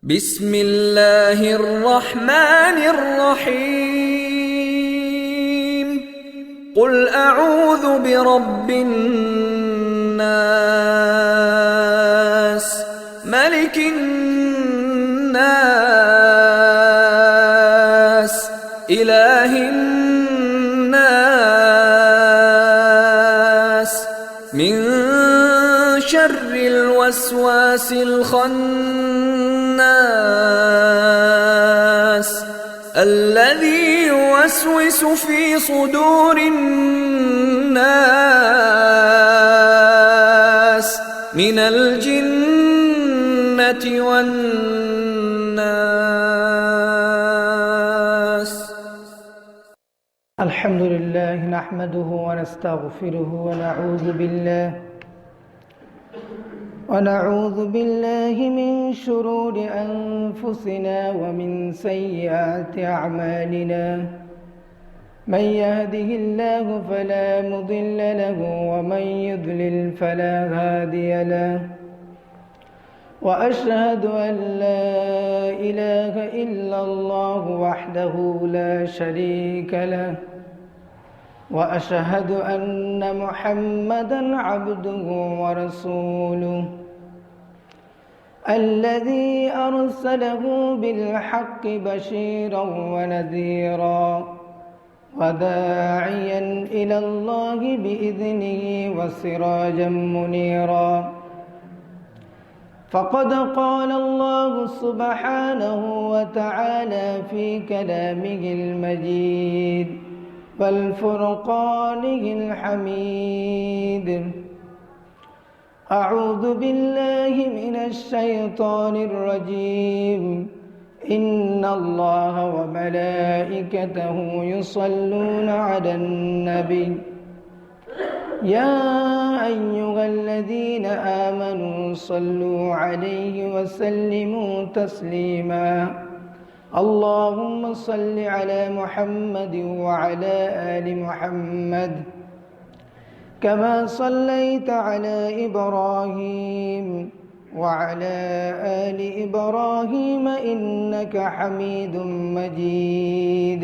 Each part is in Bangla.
بسم الله الرحمن الرحيم قل أعوذ برب الناس ملك الناس إله الناس من شر الوسواس الخناس الذي يوسوس في صدور الناس من الجنة والناس. الحمد لله نحمده ونستغفره ونعوذ بالله من شرور أنفسنا ومن سيئات أعمالنا. من يهده الله فلا مضل له ومن يضلل فلا هادي له. وأشهد أن لا إله إلا الله وحده لا شريك له. وأشهد أن محمدًا عبده ورسوله الذي أرسله بالحق بشيرًا ونذيرًا وداعيًا إلى الله بإذنه وسراجًا منيرًا. فقد قال الله سبحانه وتعالى في كلامه المجيد والفرقانه الحميد: أعوذ بالله من الشيطان الرجيم. إن الله وملائكته يصلون على النبي يا أيها الذين آمنوا صلوا عليه وسلموا تسليما. اللهم صل على محمد وعلى آل محمد كما صليت على إبراهيم وعلى آل إبراهيم إنك حميد مجيد.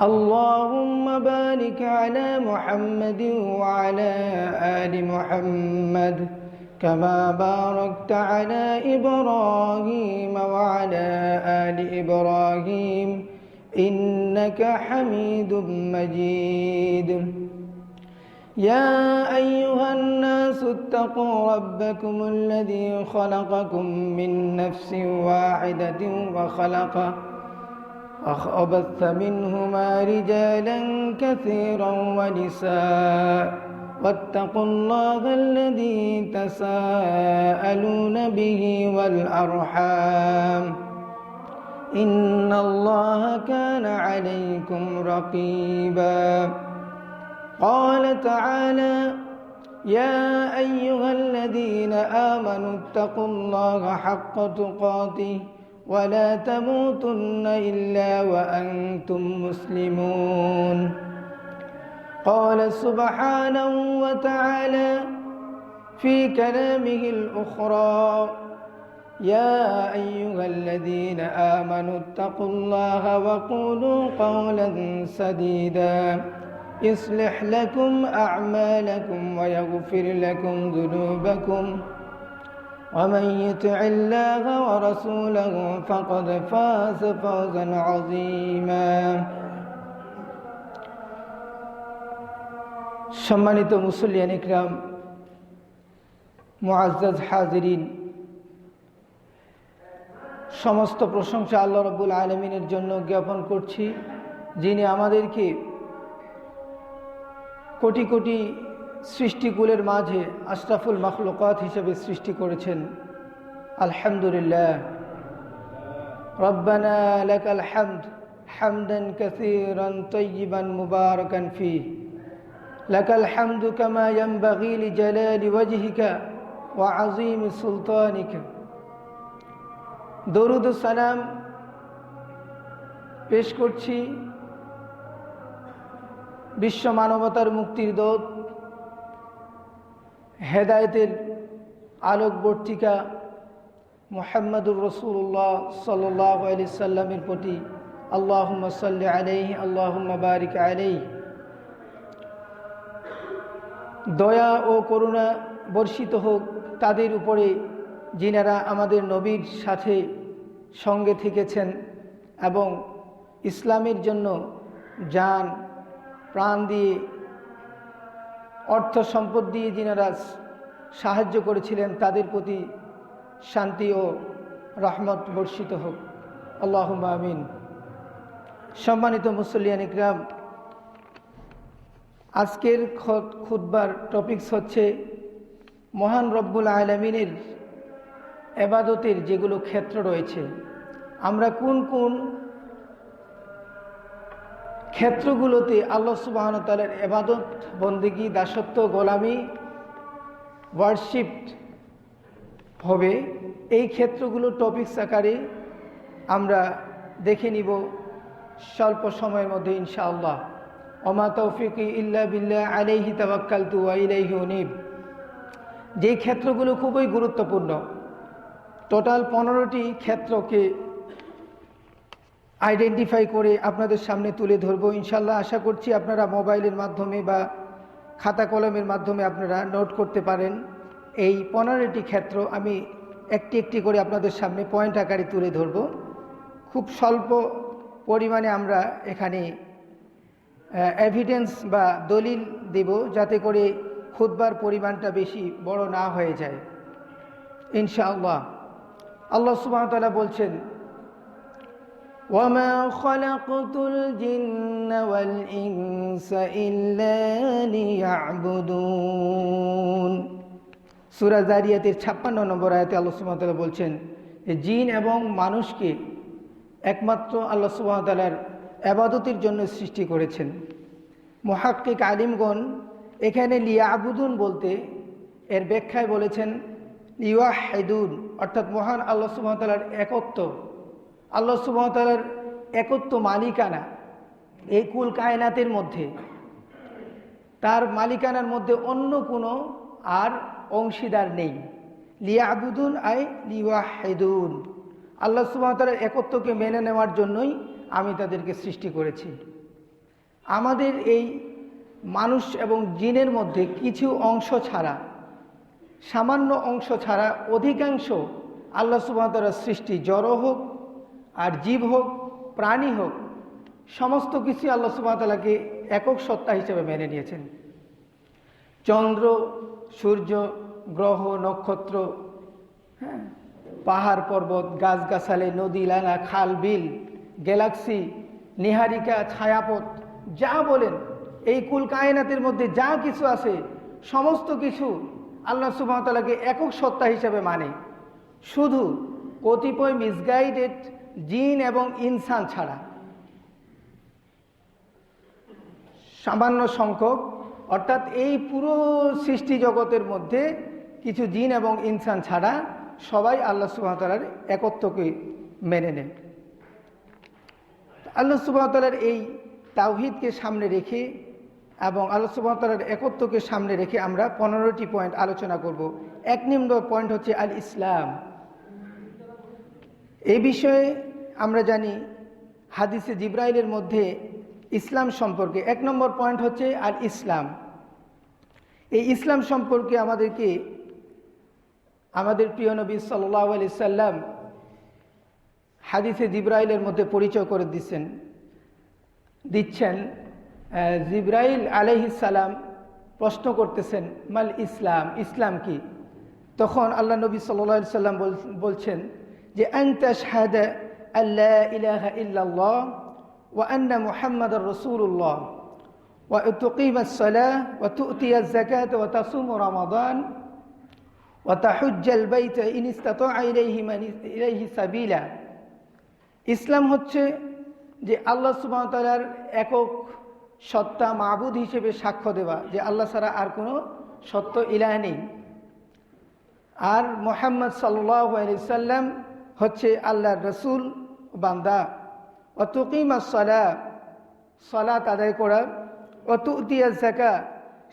اللهم بارك على محمد وعلى آل محمد كما باركت على إبراهيم وعلى آل إبراهيم إنك حميد مجيد. يا أيها الناس اتقوا ربكم الذي خلقكم من نفس واحدة وبث منهما رجالا كثيرا ونساء واتقوا الله الذي تساءلون به والأرحام إن الله كان عليكم رقيبا. قال تعالى: يا أيها الذين آمنوا اتقوا الله حق تقاته ولا تموتن إلا وأنتم مسلمون. قال سبحانه وتعالى في كلامه الأخرى: يا أيها الذين آمنوا اتقوا الله وقولوا قولا سديدا يصلح لكم أعمالكم ويغفر لكم ذنوبكم ومن يطع الله ورسوله فقد فاز فوزا عظيما. সম্মানিত মুসল্লিয়ান ইকরাম, মুআজ্জাজ হাজিরিন, সমস্ত প্রশংসা আল্লাহ রাব্বুল আলামিনের জন্য জ্ঞাপন করছি, যিনি আমাদেরকে কোটি কোটি সৃষ্টিকুলের মাঝে আশরাফুল মাখলুকাত হিসেবে সৃষ্টি করেছেন। আলহামদুলিল্লাহ। রব্বানা লাকাল হামদ হামদান কাসীরান তাইয়িবান মুবারাকান ফীহ লাকাল হামদু কামা ইয়ানবাগী লিজালালি ওয়াজহিকা ওয়া আযীমি সুলতানিকা। দরুদ ও সালাম পেশ করছি বিশ্ব মানবতার মুক্তির দূত, হেদায়েতের আলোকবর্তিকা মুহাম্মাদুর রাসূলুল্লাহ সাল্লাল্লাহু আলাইহি সাল্লামের প্রতি আল্লাহুম্মা সাল্লি আলাইহি আল্লাহুম্মা বারিক আলাইহি দয়া ও করুণা বর্ষিত হোক তাদের উপরে যিনারা আমাদের নবীর সাথে সঙ্গে থেকেছেন এবং ইসলামের জন্য জান প্রাণ দিয়ে অর্থ সম্পদ দিয়ে যিনারা সাহায্য করেছিলেন তাদের প্রতি শান্তি ও রহমত বর্ষিত হোক আল্লাহুম্মা আমিন। সম্মানিত মুসল্লিয়ান ইকরাম, আজকের খুতবার টপিকস হচ্ছে মহান রব্বুল আলামিনের ইবাদতের যেগুলো ক্ষেত্র রয়েছে, আমরা কোন কোন ক্ষেত্রগুলোতে আল্লাহ সুবহানাহু ওয়া তাআলার ইবাদত বন্দেগী দাসত্ব গোলামি ওয়ারশিপ হবে, এই ক্ষেত্রগুলো টপিকস আকারে আমরা দেখে নিব স্বল্প সময়ের মধ্যে ইনশাআল্লাহ। ওমা তৌফিকি ইল্লা বিল্লাহ আলাইহি তাওয়াক্কালতু ওয়া ইলাইহি উনীব। যেই ক্ষেত্রগুলো খুবই গুরুত্বপূর্ণ, টোটাল 15টি ক্ষেত্রকে আইডেন্টিফাই করে আপনাদের সামনে তুলে ধরবো ইনশাআল্লাহ। আশা করছি আপনারা মোবাইলের মাধ্যমে বা খাতা কলমের মাধ্যমে আপনারা নোট করতে পারেন। এই 15টি ক্ষেত্র আমি একটি একটি করে আপনাদের সামনে পয়েন্ট আকারে তুলে ধরব। খুব স্বল্প পরিমাণে আমরা এখানে এভিডেন্স বা দলিল দেব, যাতে করে খুতবার পরিমাণটা বেশি বড় না হয়ে যায় ইনশাআল্লাহ। আল্লাহ সুবহানাহু ওয়া তাআলা বলছেন, ওয়ামা খালাকতুল জিন্না ওয়াল ইনসা ইল্লা লিয়াবুদুন। সূরা যারিয়াতের 56 নম্বর আয়াতে আল্লাহ সুবহানাহু ওয়া তাআলা বলছেন যে জিন এবং মানুষকে একমাত্র আল্লাহ সুবহানাহু ওয়া তাআলার ইবাদতের জন্য সৃষ্টি করেছেন। মুহাক্কিক আলিমগণ এখানে লিয়াবুদুন বলতে এর ব্যাখ্যায় বলেছেন লিওয়াহিদুন, অর্থাৎ মহান আল্লাহ সুবহানাহু ওয়া তাআলার একত্ব, আল্লাহ সুবহানাহু ওয়া তাআলার একত্ব মালিকানা এই কুল কায়নাতের মধ্যে, তার মালিকানার মধ্যে অন্য কোনো আর অংশীদার নেই। লিয়াবুদুন আই লিওয়াহিদুন, আল্লাহ সুবহানাহু ওয়া তাআলার একত্বকে মেনে নেওয়ার জন্যই আমি তাদেরকে সৃষ্টি করেছি। আমাদের এই মানুষ এবং জিনের মধ্যে কিছু অংশ ছাড়া, সামান্য অংশ ছাড়া অধিকাংশ আল্লাহ সুবহানাহু ওয়া তাআলার সৃষ্টি, জড় হোক আর জীব হোক প্রাণী হোক, সমস্ত কিছু আল্লাহ সুবহানাহু ওয়া তাআলাকে একক সত্তা হিসেবে মেনে নিয়েছেন। চন্দ্র, সূর্য, গ্রহ, নক্ষত্র, পাহাড় পর্বত, গাছগাছালি, নদী নালা, খাল বিল, গ্যালাক্সি, নিহারিকা, ছায়াপথ, যা বলেন এই কুল কায়নাতের মধ্যে যা কিছু আছে সমস্ত কিছু আল্লাহ সুবহানাহু ওয়া তাআলাকে একক সত্তা হিসেবে মানে, শুধু কতিপয় মিসগাইডেড জিন এবং ইনসান ছাড়া। সামান্য সংখ্যক, অর্থাৎ এই পুরো সৃষ্টি জগতের মধ্যে কিছু জিন এবং ইনসান ছাড়া সবাই আল্লাহ সুবহানাহু ওয়া তাআলার একত্বকে মেনে নেন। আল্লাহ সুবহানাহু ওয়া তাআলার এই তাওহীদকে সামনে রেখে এবং আল্লাহ সুবহানাহু ওয়া তাআলার একত্বকে সামনে রেখে আমরা 15টি পয়েন্ট আলোচনা করব। 1 নম্বর পয়েন্ট হচ্ছে আল ইসলাম। এই বিষয়ে আমরা জানি হাদিসে জিবরাইলের মধ্যে ইসলাম সম্পর্কে 1 নম্বর পয়েন্ট হচ্ছে আল ইসলাম। এই ইসলাম সম্পর্কে আমাদেরকে আমাদের প্রিয় নবী সাল্লাল্লাহু আলাইহি সাল্লাম হাদিসে জিবরাইলের মধ্যে পরিচয় করে দিচ্ছেন। জিবরাইল আলাইহিস সালাম প্রশ্ন করতেছেন, মাল ইসলাম, ইসলাম কি? তখন আল্লাহ নবী সাল্লাল্লাহু আলাইহি সাল্লাম বলছেন যে আন তাশহাদা আল্লা ইলাহা ইল্লাল্লাহ ওয়া আন্না মুহাম্মাদার রাসূলুল্লাহ ওয়া তুকিমাস সালাহ ওয়া তু'তিয়াজ যাকাত ওয়া তাসুমু রমাদান ওয়া তাহুজ্জাল বাইতা ইন ইসতাতা'a ইলাইহি সাবিলা। ইসলাম হচ্ছে যে আল্লাহ সুবহানাহু ওয়া তাআলার একক সত্তা মাবুদ হিসেবে সাক্ষ্য দেওয়া যে আল্লাহ ছাড়া আর কোনো সত্য ইলাহ নেই, আর মুহাম্মদ সাল্লাল্লাহু আলাইহি সাল্লাম হচ্ছে আল্লাহর রাসূল বান্দা। ওয়া তুকিমাস সালাহ, সালাত আদায় করা, ওয়া তু'তিয়াজ যাকাত,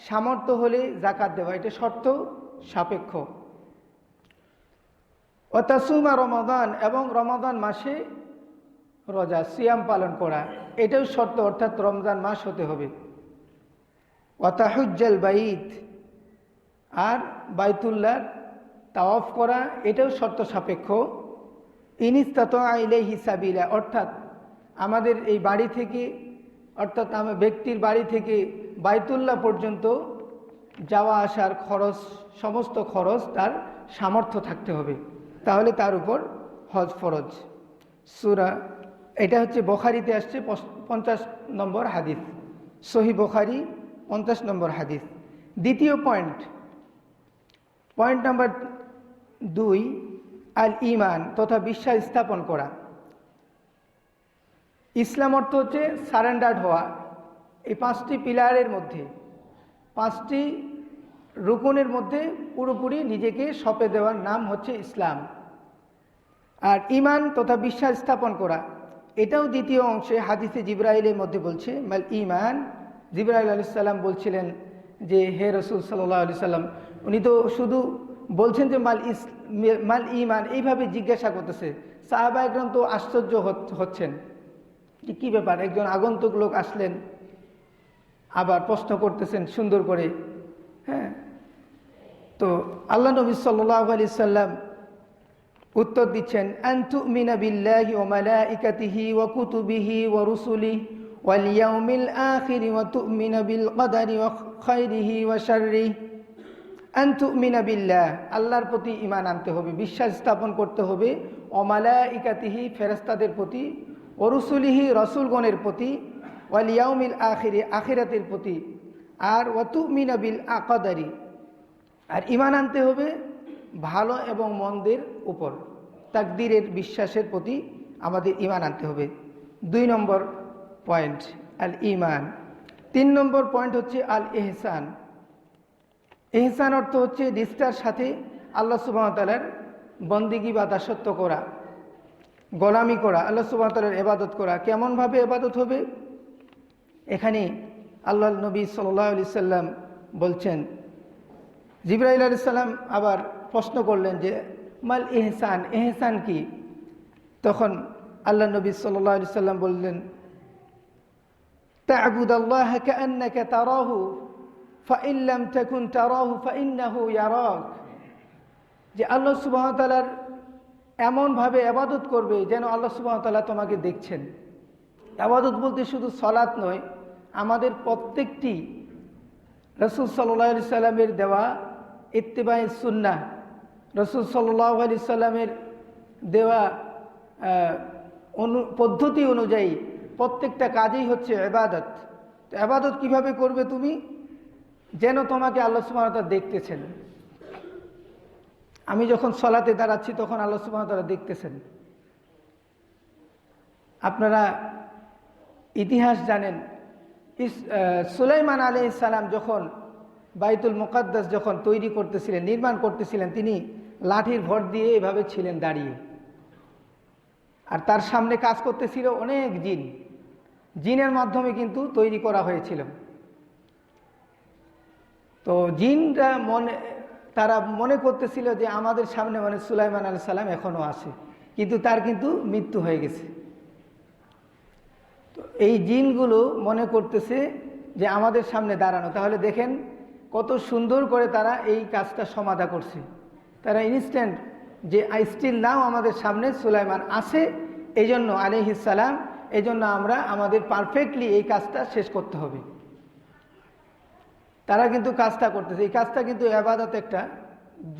সামর্থ্য হলে যাকাত দেওয়া, এটা শর্ত সাপেক্ষ। ওয়াতাসুমা রমাদান, এবং রমাদান মাসে রোজা সিয়াম পালন করা, এটাও শর্ত, অর্থাৎ রমজান মাস হতে হবে। ওয়াতাহুজ্জাল বাইত, আর বাইতুল্লাহর তাওয়াফ করা, এটাও শর্ত সাপেক্ষ। ইনিস্তাতা ইলাইহি সাবিলা, অর্থাৎ আমাদের এই বাড়ি থেকে, অর্থাৎ আমার ব্যক্তির বাড়ি থেকে বাইতুল্লাহ পর্যন্ত যাওয়া আসার খরচ, সমস্ত খরচ তার সামর্থ্য থাকতে হবে, তাহলে তার উপর হজ ফরজ। সূরা, এটা হচ্ছে বুখারীতে আসছে 50 নম্বর হাদিস, সহিহ বুখারী 50 নম্বর হাদিস। দ্বিতীয় পয়েন্ট নাম্বার 2, আল ঈমান তথা বিশ্বাস স্থাপন করা। ইসলাম অর্থ হচ্ছে সারেন্ডার্ড হওয়া। এই 5টি পিলারের মধ্যে, 5টি রুকনের মধ্যে পুরোপুরি নিজেকে সঁপে দেওয়ার নাম হচ্ছে ইসলাম। আর ঈমান তথা বিশ্বাস স্থাপন করা, এটাও দ্বিতীয় অংশে হাদিসে জিবরাইলের মধ্যে বলছে মাল ঈমান। জিবরাইল আলাইহিস সালাম বলছিলেন যে হে রাসূল সাল্লাল্লাহু আলাইহি সাল্লাম, উনি তো শুধু বলছেন যে মাল ঈমান, এইভাবে জিজ্ঞাসা করতেছে। সাহাবা একরাম তো আশ্চর্য হচ্ছেন, কি ব্যাপার, একজন আগন্তুক লোক আসলেন আবার প্রশ্ন করতেছেন সুন্দর করে। হ্যাঁ, তো আল্লাহ নবী সাল্লাল্লাহু আলাইহি সাল্লাম উত্তর দিচ্ছেন, আন তুমিনা বিল্লাহি ওয়া মালাইকাতিহি ওয়া কুতুবিহি ওয়া রুসুলিহি ওয়াল ইয়াউমিল আখির ওয়া তুমিনা বিল কদারি ওয়া খাইরিহি ওয়া শাররিহি। আন তুমিনা বিল্লাহ, আল্লাহর প্রতি ঈমান আনতে হবে, বিশ্বাস স্থাপন করতে হবে। ওয়া মালাইকাতিহি, ফেরেশতাদের প্রতি। ওয়া রুসুলিহি, রাসূলগণের প্রতি। ওয়াল ইয়াউমিল আখির, আখিরাতের প্রতি। আর ওয়া তুমিনা বিল কদারি, আর ঈমান আনতে হবে ভালো এবং মন্দের উপর, তাকদীরের বিশ্বাসের প্রতি আমাদের ঈমান আনতে হবে। 2 নম্বর পয়েন্ট আল ঈমান। 3 নম্বর পয়েন্ট হচ্ছে আল ইহসান। ইহসান অর্থ হচ্ছে নিষ্ঠার সাথে আল্লাহ সুবহানাহু ওয়া তাআলার বন্দেগী বা দাসত্ব করা, গোলামি করা, আল্লাহ সুবহানাহু ওয়া তাআলার ইবাদত করা। কেমনভাবে ইবাদত হবে? এখানে আল্লাহর নবী সাল্লাল্লাহু আলাইহি সাল্লাম বলছেন, জিবরাইল আলাইহিস সালাম আবার প্রশ্ন করলেন যে মাল ইহসান, ইহসান কি? তখন আল্লাহ নবী সাল্লাল্লাহু আলাইহি সাল্লাম বললেন, তা'বুদাল্লাহা কাআন্নাকা তারাহু ফাইন লাম তাকুন তারাহু ফাইন্নাহু ইয়ারাক, যে আল্লাহ সুবহানাহু ওয়া তাআলার এমনভাবে ইবাদত করবে যেন আল্লাহ সুবহানাহু ওয়া তাআলা তোমাকে দেখছেন। ইবাদত বলতে শুধু সালাত নয়, আমাদের প্রত্যেকটি রাসূল সাল্লাল্লাহু আলাইহি সাল্লামের দেওয়া ইত্তিবায়ে সুন্নাহ, রাসূল সাল্লাল্লাহু আলাইহি সাল্লামের দেওয়া পদ্ধতি অনুযায়ী প্রত্যেকটা কাজই হচ্ছে ইবাদত। তো ইবাদত কিভাবে করবে তুমি? যেন তোমাকে আল্লাহ সুবহানাহু ওয়া তাআলা দেখতেছেন। আমি যখন সালাতে দাঁড়াচ্ছি তখন আল্লাহ সুবহানাহু ওয়া তাআলা দেখতেছেন। আপনারা ইতিহাস জানেন, সুলাইমান আলাইহিস সালাম যখন বাইতুল মুকাদ্দাস যখন তৈরি করতেছিলেন, নির্মাণ করতেছিলেন, তিনি লাঠির ভর দিয়ে এভাবে ছিলেন দাঁড়িয়ে, আর তার সামনে কাজ করতেছিল অনেক জিন। জিনের মাধ্যমে কিন্তু তৈরি করা হয়েছিল। তো জিনরা তারা মনে করতেছিল যে আমাদের সামনে মানে সুলাইমান আলাইহিস সালাম এখনও আছে, কিন্তু তার কিন্তু মৃত্যু হয়ে গেছে। তো এই জিনগুলো মনে করতেছে যে আমাদের সামনে দাঁড়ানো। তাহলে দেখেন কত সুন্দর করে তারা এই কাজটা সমাধা করছে। তারা ইনস্ট্যান্ট যে স্টিল নাও আমাদের সামনে সুলাইমান আছে, এই জন্য আলাইহিস সালাম, এই জন্য আমরা আমাদের পারফেক্টলি এই কাজটা শেষ করতে হবে। তারা কিন্তু কাজটা করতেছে। এই কাজটা কিন্তু ইবাদত একটা,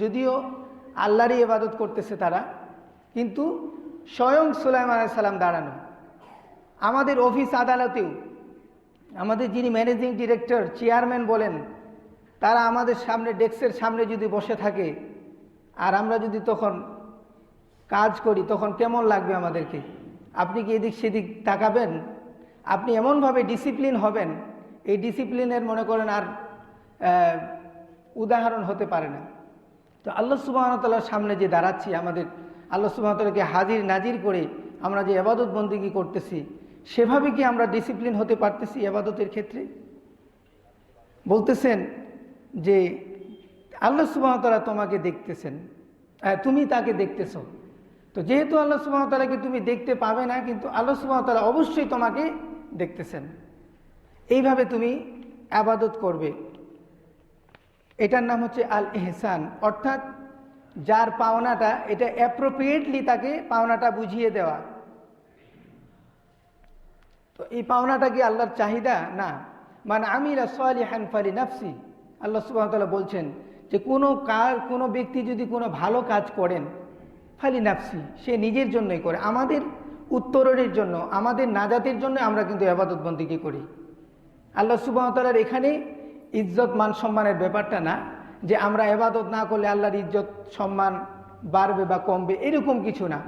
যদিও আল্লাহরই ইবাদত করতেছে তারা, কিন্তু স্বয়ং সুলাইমান আলাইহিস সালাম দাঁড়ানো। আমাদের অফিস আদালতেও আমাদের যিনি ম্যানেজিং ডিরেক্টর, চেয়ারম্যান বলেন, তারা আমাদের সামনে ডেস্কের সামনে যদি বসে থাকে আর আমরা যদি তখন কাজ করি, তখন কেমন লাগবে আমাদেরকে? আপনি কি এদিক সেদিক তাকাবেন? আপনি এমনভাবে ডিসিপ্লিন হবেন, এই ডিসিপ্লিনের মনে করেন আর উদাহরণ হতে পারে না। তো আল্লাহ সুবহানাহু ওয়া তাআলার সামনে যে দাঁড়াচ্ছি, আমাদের আল্লাহ সুবহানাহু ওয়া তাআলাকে হাজির নাজির করে আমরা যে ইবাদত বন্দেগী করতেছি, সেভাবে কি আমরা ডিসিপ্লিন হতে পারতেছি ইবাদতের ক্ষেত্রে? বলতেছেন যে আল্লাহ সুবহানাহু ওয়া তাআলা তোমাকে দেখতেছেন, তুমি তাকে দেখতেছ। তো যেহেতু আল্লাহ সুবহানাহু ওয়া তাআলাকে তুমি দেখতে পাবে না, কিন্তু আল্লাহ সুবহানাহু ওয়া তাআলা অবশ্যই তোমাকে দেখতেছেন। এইভাবে তুমি আবাদত করবে। এটার নাম হচ্ছে আল ইহসান, অর্থাৎ যার পাওনাটা এটা অ্যাপ্রোপ্রিয়েটলি তাকে পাওনাটা বুঝিয়ে দেওয়া। তো এই পাওনাটা কি আল্লাহর চাহিদা? না। মান আমিলা সালিহান ফালিনাফসি, আল্লাহ সুবহানাহু ওয়া তাআলা বলছেন যে কোনো ব্যক্তি যদি কোনো ভালো কাজ করেন, ফালিনাফসি, সে নিজের জন্যই করে। আমাদের উত্তরণের জন্য, আমাদের নাজাতের জন্য আমরা কিন্তু ইবাদত বন্দেগী করি। আল্লাহ সুবহানাহু ওয়া তাআলার এখানে ইজ্জত মান সম্মানের ব্যাপারটা না যে আমরা ইবাদত না করলে আল্লাহর ইজ্জত সম্মান বাড়বে বা কমবে, এরকম কিছু না।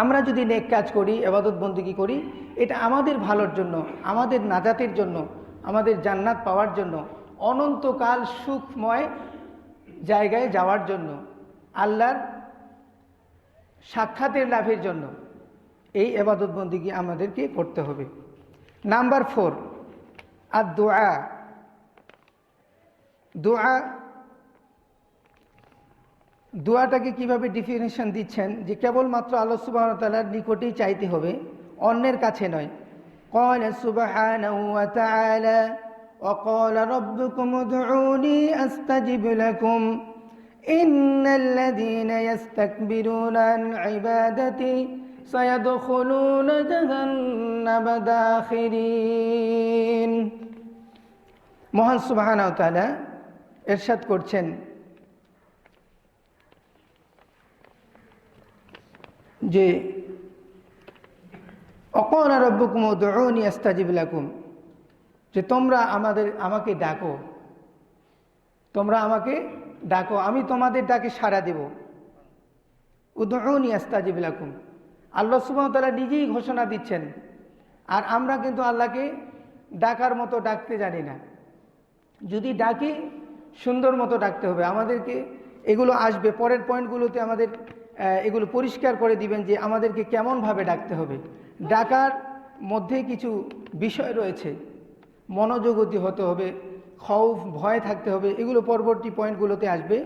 আমরা যদি নেক কাজ করি, ইবাদত বন্দেগী করি, এটা আমাদের ভালোর জন্য, আমাদের নাজাতের জন্য, আমাদের জান্নাত পাওয়ার জন্য, অনন্তকাল সুখময় জায়গায় যাওয়ার জন্য, আল্লাহর সাক্ষাতের লাভের জন্য এই ইবাদত বন্দেগী আমাদেরকে করতে হবে। নাম্বার 4, আর দোয়াটাকে কিভাবে ডিফিনিশন দিচ্ছেন যে কেবলমাত্র আল্লাহ সুবহানাহু ওয়া তাআলার নিকটেই চাইতে হবে, অন্যের কাছে নয়। ক্বালা সুবহানাহু ওয়া তাআলা ওয়া ক্বালা রাব্বুকুম উদউনি আস্তাজিব লাকুম ইন্নাল্লাযীনা ইস্তাকবিরুনা আন ইবাদাতি সায়াদখুলুনা জাহান্নামা দাখিরিন। মহান সুবহানাহু ওয়া তাআলা ইরশাদ করছেন যে ওয়াক্বালা রাব্বুকুম উদউনি আস্তাজিব লাকুম, যে তোমরা আমাকে ডাকো, তোমরা আমাকে ডাকো, আমি তোমাদের ডাকে সাড়া দেব। উদউনি আস্তাজিব লাকুম, আল্লাহ সুবহানাহু ওয়া তাআলা নিজেই ঘোষণা দিচ্ছেন। আর আমরা কিন্তু আল্লাহকে ডাকার মতো ডাকতে জানি না। যদি ডাকি সুন্দর মতো ডাকতে হবে। আমাদেরকে এগুলো আসবে পরের পয়েন্টগুলোতে, আমাদের এগুলো পরিষ্কার করে দিবেন যে আমাদেরকে কেমনভাবে ডাকতে হবে। ডাকার মধ্যে কিছু বিষয় রয়েছে, মনোযোগী হতে হবে, খৌফ ভয় থাকতে হবে, এগুলো পরবর্তী পয়েন্টগুলোতে আসবে।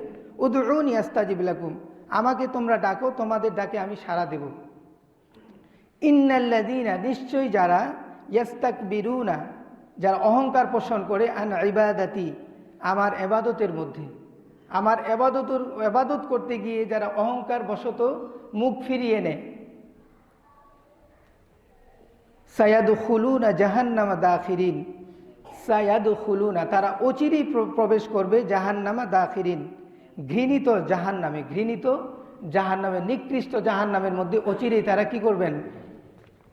উদউনি আস্তাজিব লাকুম, আমাকে তোমরা ডাকো, তোমাদের ডাকে আমি সাড়া দেব। ইন্নাল্লাযীনা, নিশ্চয়ই যারা, ইস্তাকবিরুনা, যারা অহংকার পোষণ করে, আন ইবাদাতি, আমার ইবাদতের মধ্যে, আমার ইবাদত করতে গিয়ে যারা অহংকার বশত মুখ ফিরিয়ে নেয়, সায়াদখুলুনা জাহান্নামা দাখিরিন, সায়াদখুলুনা, তারা অচিরেই প্রবেশ করবে, জাহান্নামা দাখিরিন, ঘৃণিত জাহান্নামে, ঘৃণিত জাহান্নামে, নিকৃষ্ট জাহান্নামের মধ্যে অচিরেই তারা কি করবেন?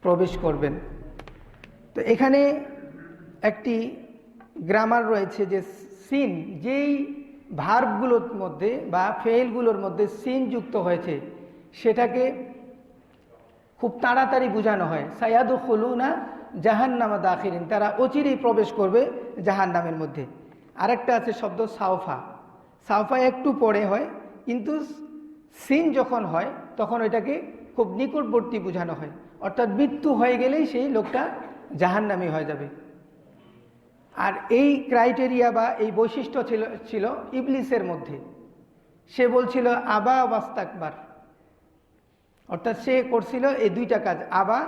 প্রবেশ করবেন। তো এখানে একটি গ্রামার রয়েছে যে সিন, যেই ভার্বগুলোর মধ্যে বা ফেইলগুলোর মধ্যে সিন যুক্ত হয়েছে সেটাকে খুব তাড়াতাড়ি বোঝানো হয়। সায়াদখুলুনা জাহান্নামা দাখিরিন, তারা অচিরেই প্রবেশ করবে জাহান্নামের মধ্যে। আরেকটা আছে শব্দ সাওফা, সাওফা একটু পরে হয়, কিন্তু সিন যখন হয় তখন এটাকে খুব নিকটবর্তী বোঝানো হয়, অর্থাৎ মৃত্যু হয়ে গেলেই সেই লোকটা জাহান্নামী হয়ে যাবে। আর এই ক্রাইটেরিয়া বা এই বৈশিষ্ট্য ছিল ইবলিসের মধ্যে। সে বলছিল আবা ওয়াস্তাকবার, অর্থাৎ সে করছিল এই দুইটা কাজ, আবা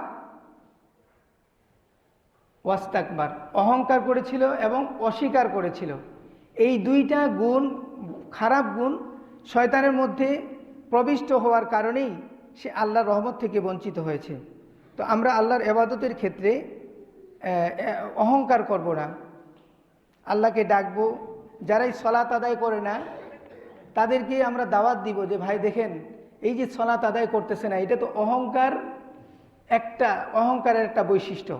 ওয়াস্তাকবার, অহংকার করেছিল এবং অস্বীকার করেছিল। এই দুইটা গুণ, খারাপ গুণ শয়তানের মধ্যে প্রবিষ্ট হওয়ার কারণেই সে আল্লাহর রহমত থেকে বঞ্চিত হয়েছে। তো আমরা আল্লাহর ইবাদতের ক্ষেত্রে অহংকার করব না, আল্লাহকে ডাকবো। যারাই সলাত আদায় করে না তাদেরকে আমরা দাওয়াত দিব যে ভাই দেখেন, এই যে সলাত আদায় করতেছে না, এটা তো অহংকারের একটা বৈশিষ্ট্য।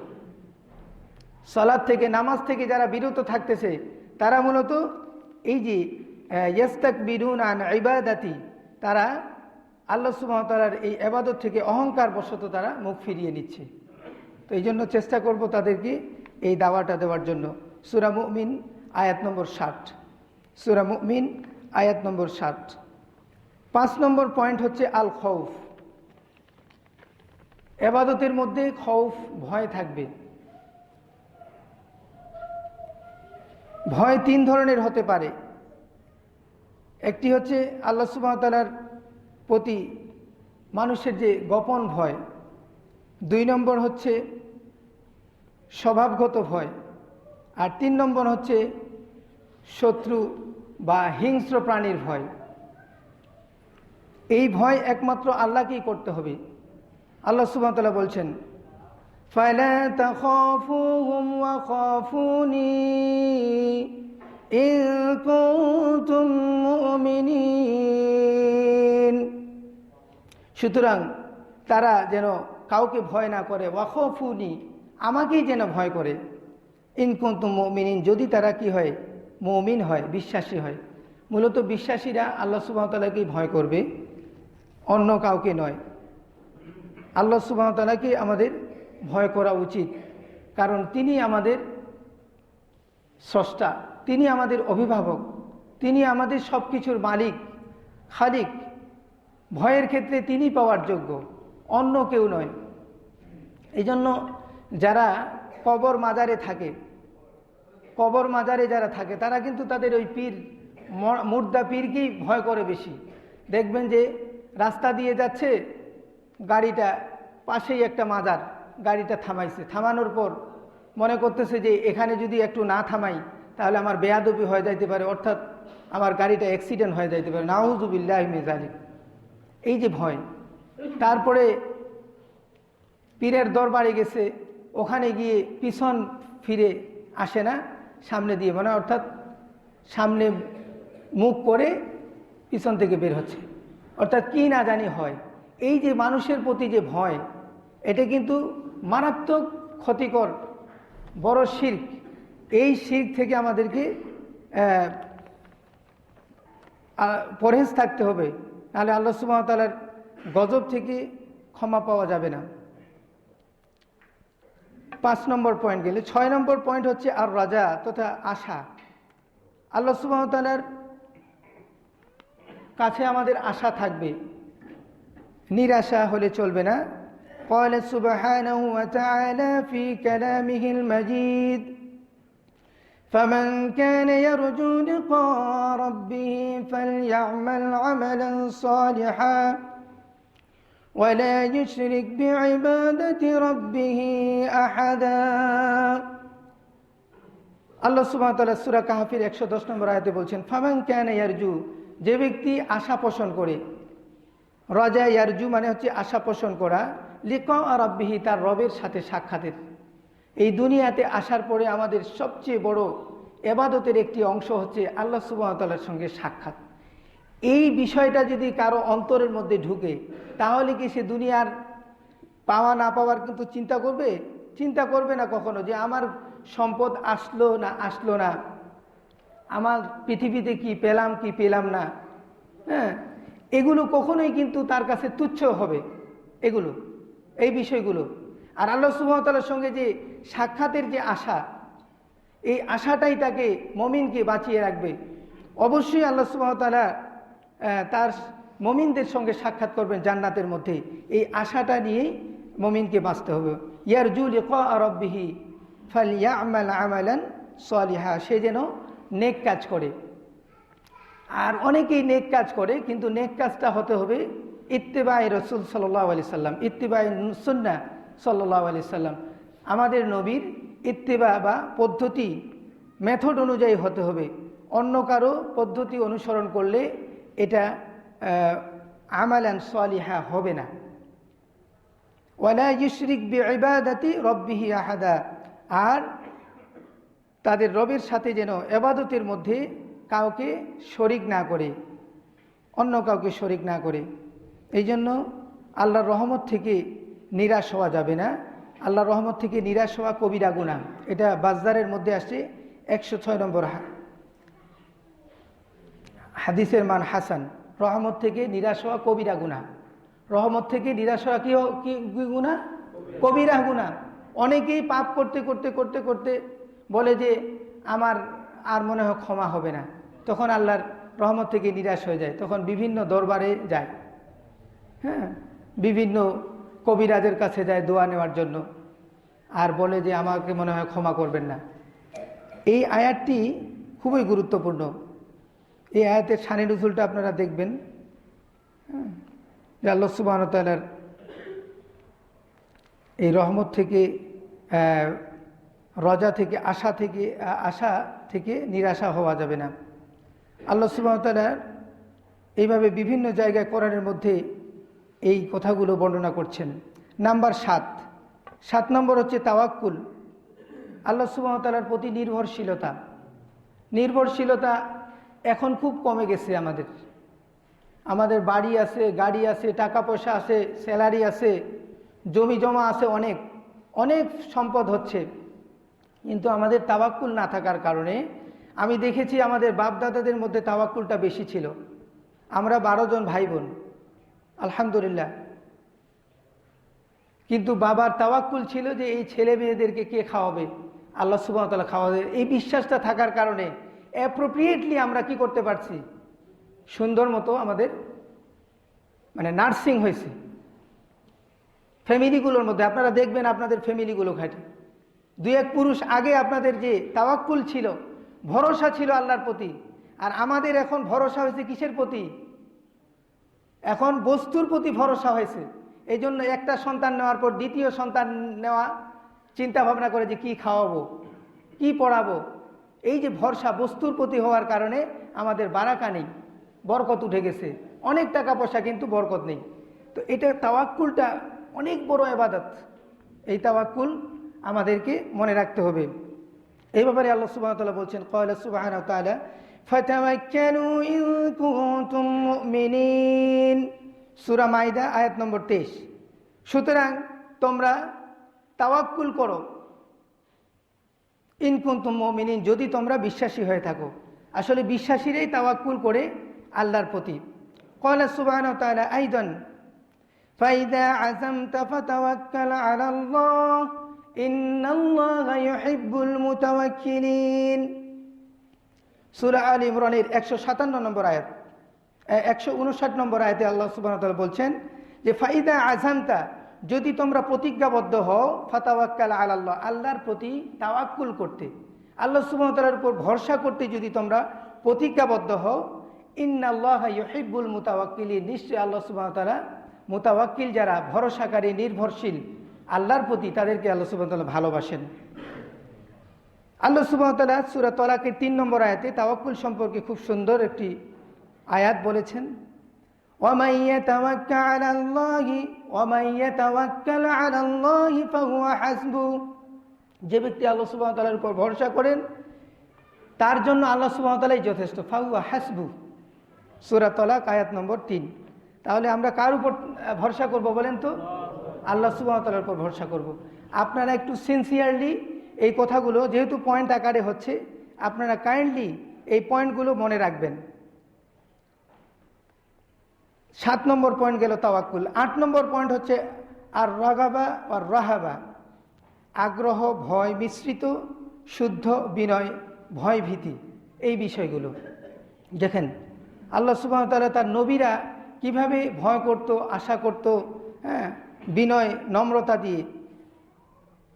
সলাত থেকে, নামাজ থেকে যারা বিরত থাকতেছে তারা মূলত এই যে ইস্তাকবিরুনা আন ইবাদাতি, তারা আল্লাহ সুবহানাহু ওয়া তাআলার এই ইবাদত থেকে অহংকার বশত তারা মুখ ফিরিয়ে নিচ্ছে। তো এই জন্য চেষ্টা করব তাদেরকে এই দাওয়াটা দেওয়ার জন্য। সূরা মুমিন আয়াত নম্বর 60, সূরা মুমিন আয়াত নম্বর 60। 5 নম্বর পয়েন্ট হচ্ছে আল খৌফ। ইবাদতের মধ্যে খৌফ, ভয় থাকবে। ভয় 3 ধরনের হতে পারে। একটি হচ্ছে আল্লাহ সুবহানাহু ওয়া তাআলার প্রতি মানুষের যে গোপন ভয়, 2 নম্বর হচ্ছে স্বভাবগত ভয়, আর 3 নম্বর হচ্ছে শত্রু বা হিংস্র প্রাণীর ভয়। এই ভয় একমাত্র আল্লাহকেই করতে হবে। আল্লাহ সুবহানাহু ওয়া তাআলা বলছেন, ফালা তাখাফুহুম ওয়া খাফুনি ইন কুনতুম মুমিনিন। সুতরাং তারা যেন কাউকে ভয় না করে, ওয়া খাফুনি, আমাকেই যেন ভয় করে, ইন কুনতুম মুমিনিন, যদি তারা কি হয়, মুমিন হয়, বিশ্বাসী হয়। মূলত বিশ্বাসীরা আল্লাহ সুবহানাহু ওয়া তাআলাকেই ভয় করবে, অন্য কাউকে নয়। আল্লাহ সুবহানাহু ওয়া তাআলাকে আমাদের ভয় করা উচিত, কারণ তিনি আমাদের স্রষ্টা, তিনি আমাদের অভিভাবক, তিনি আমাদের সব কিছুর মালিক, খালিক। ভয়ের ক্ষেত্রে তিনি পাওয়ার যোগ্য, অন্য কেউ নয়। এই জন্য যারা কবর মাজারে থাকে, কবর মাজারে যারা থাকে তারা কিন্তু তাদের ওই পীর, মুর্দা পীরকেই ভয় করে বেশি। দেখবেন যে রাস্তা দিয়ে যাচ্ছে, গাড়িটা পাশেই একটা মাজার, গাড়িটা থামাইছে, থামানোর পর মনে করতেছে যে এখানে যদি একটু না থামাই তাহলে আমার বেয়াদবি হয়ে যাইতে পারে, অর্থাৎ আমার গাড়িটা অ্যাক্সিডেন্ট হয়ে যাইতে পারে, নাউযুবিল্লাহি মিন যালিক। এই যে ভয়। তারপরে পীরের দরবারে গেছে, ওখানে গিয়ে পিছন ফিরে আসে না, সামনে দিয়ে, মানে অর্থাৎ সামনে মুখ করে পিছন থেকে বের হচ্ছে, অর্থাৎ কি না জানি হয়। এই যে মানুষের প্রতি যে ভয়, এটা কিন্তু মারাত্মক ক্ষতিকর, বড় শিরক। এই শিরক থেকে আমাদেরকে পরহেজ থাকতে হবে, নাহলে আল্লাহ সুবহানাহু ওয়া তাআলার গজব থেকে ক্ষমা পাওয়া যাবে না। 5 নম্বর পয়েন্ট গেলে 6 নম্বর পয়েন্ট হচ্ছে আর রাজা তথা আশা। আল্লাহ সুবহানাহু ওয়া তাআলার কাছে আমাদের আশা থাকবে, নিরাশা হলে চলবে না। قال سبحانه وتعالى في كلامه المجيد فمن كان يرجو لقاء ربه فليعمل عملا صالحا ولا يشرك بعبادة ربه أحدا। আল্লাহ সুবহানাহু ওয়া তাআলা সূরা কাহফের 110 নম্বর আয়াতে বলছেন, ফামান কানা ইয়ারজু, যে ব্যক্তি আশা পোষণ করে, রাজা ইয়ারজু মানে হচ্ছে আশা পোষণ করা, লিকা রাব্বিহি, তার রবের সাথে সাক্ষাতের। এই দুনিয়াতে আসার পরে আমাদের সবচেয়ে বড় ইবাদতের একটি অংশ হচ্ছে আল্লাহ সুবহানাহু ওয়া তাআলার সঙ্গে সাক্ষাৎ। এই বিষয়টা যদি কারো অন্তরের মধ্যে ঢুকে, তাহলে কি সে দুনিয়ার পাওয়া না পাওয়ার কিন্তু চিন্তা করবে না কখনো, যে আমার সম্পদ আসলো না, আমার পৃথিবীতে কি পেলাম কি পেলাম না। হ্যাঁ, এগুলো কখনোই কিন্তু তার কাছে তুচ্ছ হবে, এই বিষয়গুলো। আর আল্লাহ সুবহানাহু ওয়া তাআলার সঙ্গে যে সাক্ষাতের যে আশা, এই আশাটাই তাকে, মুমিনকে বাঁচিয়ে রাখবে। অবশ্যই আল্লাহ সুবহানাহু ওয়া তাআলা তার মুমিনদের সঙ্গে সাক্ষাৎ করবেন জান্নাতের মধ্যে। এই আশাটা নিয়েই মুমিনকে বাঁচতে হবে। ইয়ারজু লিকা রাব্বিহি ফালইয়ামাল আমালান সালিহা, সে যেন নেক কাজ করে। আর অনেকেই নেক কাজ করে, কিন্তু নেক কাজটা হতে হবে ইত্তিবায়ে রাসূল সাল্লাল্লাহু আলাইহি সাল্লাম, ইত্তিবায়ে সুন্নাহ সাল্লাল্লাহু আলাইহি সাল্লাম। আমাদের নবীর ইত্তিবা বা পদ্ধতি, মেথড অনুযায়ী হতে হবে। অন্য কারো পদ্ধতি অনুসরণ করলে এটা আমালান সালিহা হবে না। ওয়ালা ইউশরিক বিইবাদাতি রাব্বিহি আহাদা, আর তাদের রবের সাথে যেন ইবাদতের মধ্যে কাউকে শরিক না করে, অন্য কাউকে শরিক না করে। এই জন্য আল্লাহর রহমত থেকে নিরাশ হওয়া যাবে না। আল্লাহর রহমত থেকে নিরাশ হওয়া কবিরা গুনাহ। এটা বাজ্জারের মধ্যে আসছে 106 নম্বর হাদিসের মান হাসান। রহমত থেকে নিরাশ হওয়া কবিরা গুনাহ। রহমত থেকে নিরাশ হওয়া কি গুনাহ? কবিরা গুনাহ। অনেকেই পাপ করতে করতে করতে করতে বলে যে আমার আর মনে হয় ক্ষমা হবে না, তখন আল্লাহর রহমত থেকে নিরাশ হয়ে যায়, তখন বিভিন্ন দরবারে যায়, হ্যাঁ, বিভিন্ন কবিরাজের কাছে যায় দোয়া নেওয়ার জন্য, আর বলে যে আমাকে মনে হয় ক্ষমা করবেন না। এই আয়াতটি খুবই গুরুত্বপূর্ণ। এই আয়াতের শানে নুজুলটা আপনারা দেখবেন। যে আল্লাহ সুবহানাহু ওয়া তাআলার এই রহমত থেকে, রজা থেকে, আশা থেকে নিরাশা হওয়া যাবে না। আল্লাহ সুবহানাহু ওয়া তাআলা এইভাবে বিভিন্ন জায়গায় কোরআনের মধ্যে এই কথাগুলো বর্ণনা করছেন। নাম্বার 7 নম্বর হচ্ছে তাওয়াক্কুল, আল্লাহ সুবহানাহু ওয়া তাআলার প্রতি নির্ভরশীলতা এখন খুব কমে গেছে। আমাদের বাড়ি আছে, গাড়ি আছে, টাকা পয়সা আছে, স্যালারি আছে, জমি জমা আছে, অনেক সম্পদ হচ্ছে, কিন্তু আমাদের তাওয়াক্কুল না থাকার কারণে আমি দেখেছি আমাদের বাপদাদাদের মধ্যে তাওয়াক্কুলটা বেশি ছিল। আমরা 12 জন ভাই বোন, আলহামদুলিল্লাহ, কিন্তু বাবার তাওয়াক্কুল ছিল যে এই ছেলে মেয়েদেরকে কে খাওয়াবে, আল্লাহ সুবহানাহু ওয়া তাআলা খাওয়াবে। এই বিশ্বাসটা থাকার কারণে অ্যাপ্রোপ্রিয়েটলি আমরা কি করতে পারছি, সুন্দর মতো আমাদের নার্সিং হয়েছে ফ্যামিলিগুলোর মধ্যে। আপনারা দেখবেন আপনাদের ফ্যামিলিগুলো ঘাটে 2-1 পুরুষ আগে আপনাদের যে তাওয়াক্কুল ছিল, ভরসা ছিল আল্লাহর প্রতি, আর আমাদের এখন ভরসা হয়েছে কিসের প্রতি? এখন বস্তুর প্রতি ভরসা হয়েছে। এই জন্য একটা সন্তান নেওয়ার পর দ্বিতীয় সন্তান নেওয়া চিন্তা ভাবনা করে যে কি খাওয়াবো, কি পড়াবো। এই যে ভরসা বস্তুর প্রতি হওয়ার কারণে আমাদের বারাকা নেই, বরকত উঠে গেছে, অনেক টাকা পয়সা কিন্তু বরকত নেই। তো এটা তাওয়াক্কুলটা অনেক বড় ইবাদত, এই তাওয়াক্কুল আমাদেরকে মনে রাখতে হবে। এই ব্যাপারে আল্লাহ সুবহানাহু ওয়া তাআলা বলছেন, ক্বালা সুবহানাহু ওয়া তাআলা ফাতাওয়াক্কালু ইন কুনতুম মুমিনিন, সূরা মাইদা আয়াত নম্বর 23। সুতরাং তোমরা তাওয়াক্কুল করো, ইন কুনতুম মুমিনিন, যদি তোমরা বিশ্বাসী হয়ে থাকো। আসলে বিশ্বাসীরাই তাওয়াক্কুল করে আল্লাহর প্রতি। ক্বালা সুবহানাহু ওয়া তাআলা আইদান ফাইদা আযামতা ফাতাওয়াক্কাল আলাল্লাহ ইন্নাল্লাহা ইউহিব্বুল মুতাওয়াক্কিলিন, সূরা আলে ইমরানের 157 নম্বর আয়াত, 159 নম্বর আয়াতে আল্লাহ সুবহানাহু ওয়া তাআলা বলছেন যে ফাইদা আযামতা, যদি তোমরা প্রতিজ্ঞাবদ্ধ হও, ফাতাওয়াক্কাল আলাল্লাহ, আল্লাহর প্রতি তাওয়াক্কুল করতে, আল্লাহ সুবহানাহু ওয়া তাআলার উপর ভরসা করতে যদি তোমরা প্রতিজ্ঞাবদ্ধ হও, ইন্নাল্লাহা ইউহিব্বুল মুতাওয়াক্কিলিন, নিশ্চয়ই আল্লাহ সুবহানাহু ওয়া তাআলা মুতাওয়াক্কিল যারা ভরসাকারী, নির্ভরশীল আল্লাহর প্রতি, তাদেরকে আল্লাহ সুবহানাহু ওয়া তাআলা ভালোবাসেন। আল্লাহ সুবহানাহু ওয়া তাআলা সূরা তালাকের 3 নম্বর আয়াতে তাওয়াক্কুল সম্পর্কে খুব সুন্দর একটি আয়াত বলেছেন, ওয়ামান ইয়াতাওয়াক্কাল আলাল্লাহি ফাহুয়া হাসবু, যে ব্যক্তি আল্লাহ সুবহানাহু ওয়া তাআলার উপর ভরসা করেন তার জন্য আল্লাহ সুবহানাহু ওয়া তাআলাই যথেষ্ট। ফাহুয়া হাসবু, সূরা তালাক আয়াত নম্বর 3। তাহলে আমরা কার উপর ভরসা করব বলেন তো? আল্লাহ সুবহানাহু ওয়া তাআলার উপর ভরসা করব। আপনারা একটু সিনসিয়ারলি এই কথাগুলো, যেহেতু পয়েন্ট আকারে হচ্ছে, আপনারা কাইন্ডলি এই পয়েন্টগুলো মনে রাখবেন। 7 নম্বর পয়েন্ট গেল তাওয়াক্কুল। 8 নম্বর পয়েন্ট হচ্ছে আর রাগাবা আর রাহাবা, আগ্রহ, ভয় মিশ্রিত, শুদ্ধ বিনয়, ভয় ভীতি, এই বিষয়গুলো। দেখেন আল্লাহ সুবহানাহু ওয়া তাআলা তার নবীরা কিভাবে ভয় করত, আশা করত, বিনয় নম্রতা দিয়ে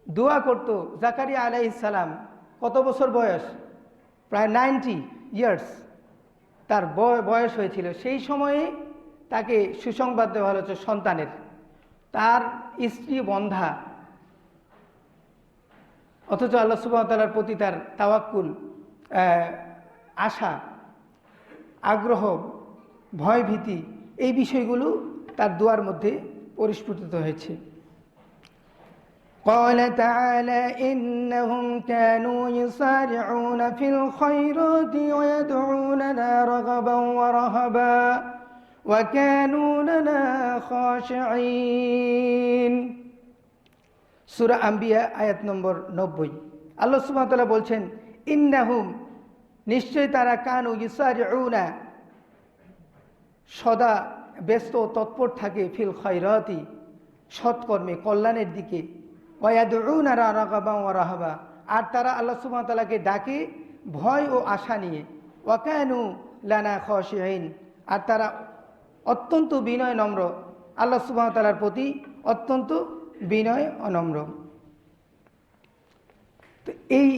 দোয়া করত। জাকারিয়া আলাইহিস সালাম কত বছর বয়স? প্রায় 90 ইয়ার্স তার বয়স হয়েছিল। সেই সময়ে তাকে সুসংবাদ দেওয়া হচ্ছে সন্তানের, তার স্ত্রী বন্ধা, অথচ আল্লাহ সুবহানাহু ওয়া তাআলার প্রতি তার তাওয়াক্কুল, আশা, আগ্রহ, ভয় ভীতি, এই বিষয়গুলো তার দোয়ার মধ্যে পরিস্ফুটিত হয়েছে। قال تعالى إنهم كانوا يسارعون في الخيرات ويدعوننا رغبا ورهبا وكانوا لنا خاشعين, সূরা আম্বিয়া আয়াত নম্বর 90। আল্লাহ সুবহানাহু ওয়া তাআলা বলছেন ইন্নাহুম, নিশ্চয় তারা, কানু ইউসারিউনা, সদা ব্যস্ত তৎপর থাকে, ফিল খায়রাতি, সৎকর্মে, কল্যাণের দিকে, ওয়ায়াদউনা রাগাবা ওয়া রাহাবা, আর তারা আল্লাহ সুবহানাহু ওয়া তাআলাকে ডাকে ভয় ও আশা নিয়ে, ওয়া কানু লানা খাশিঈন, আর তারা অত্যন্ত বিনয় নম্র, আল্লাহ সুবহানাহু ওয়া তাআলার প্রতি অত্যন্ত বিনয় ও নম্র। তো এই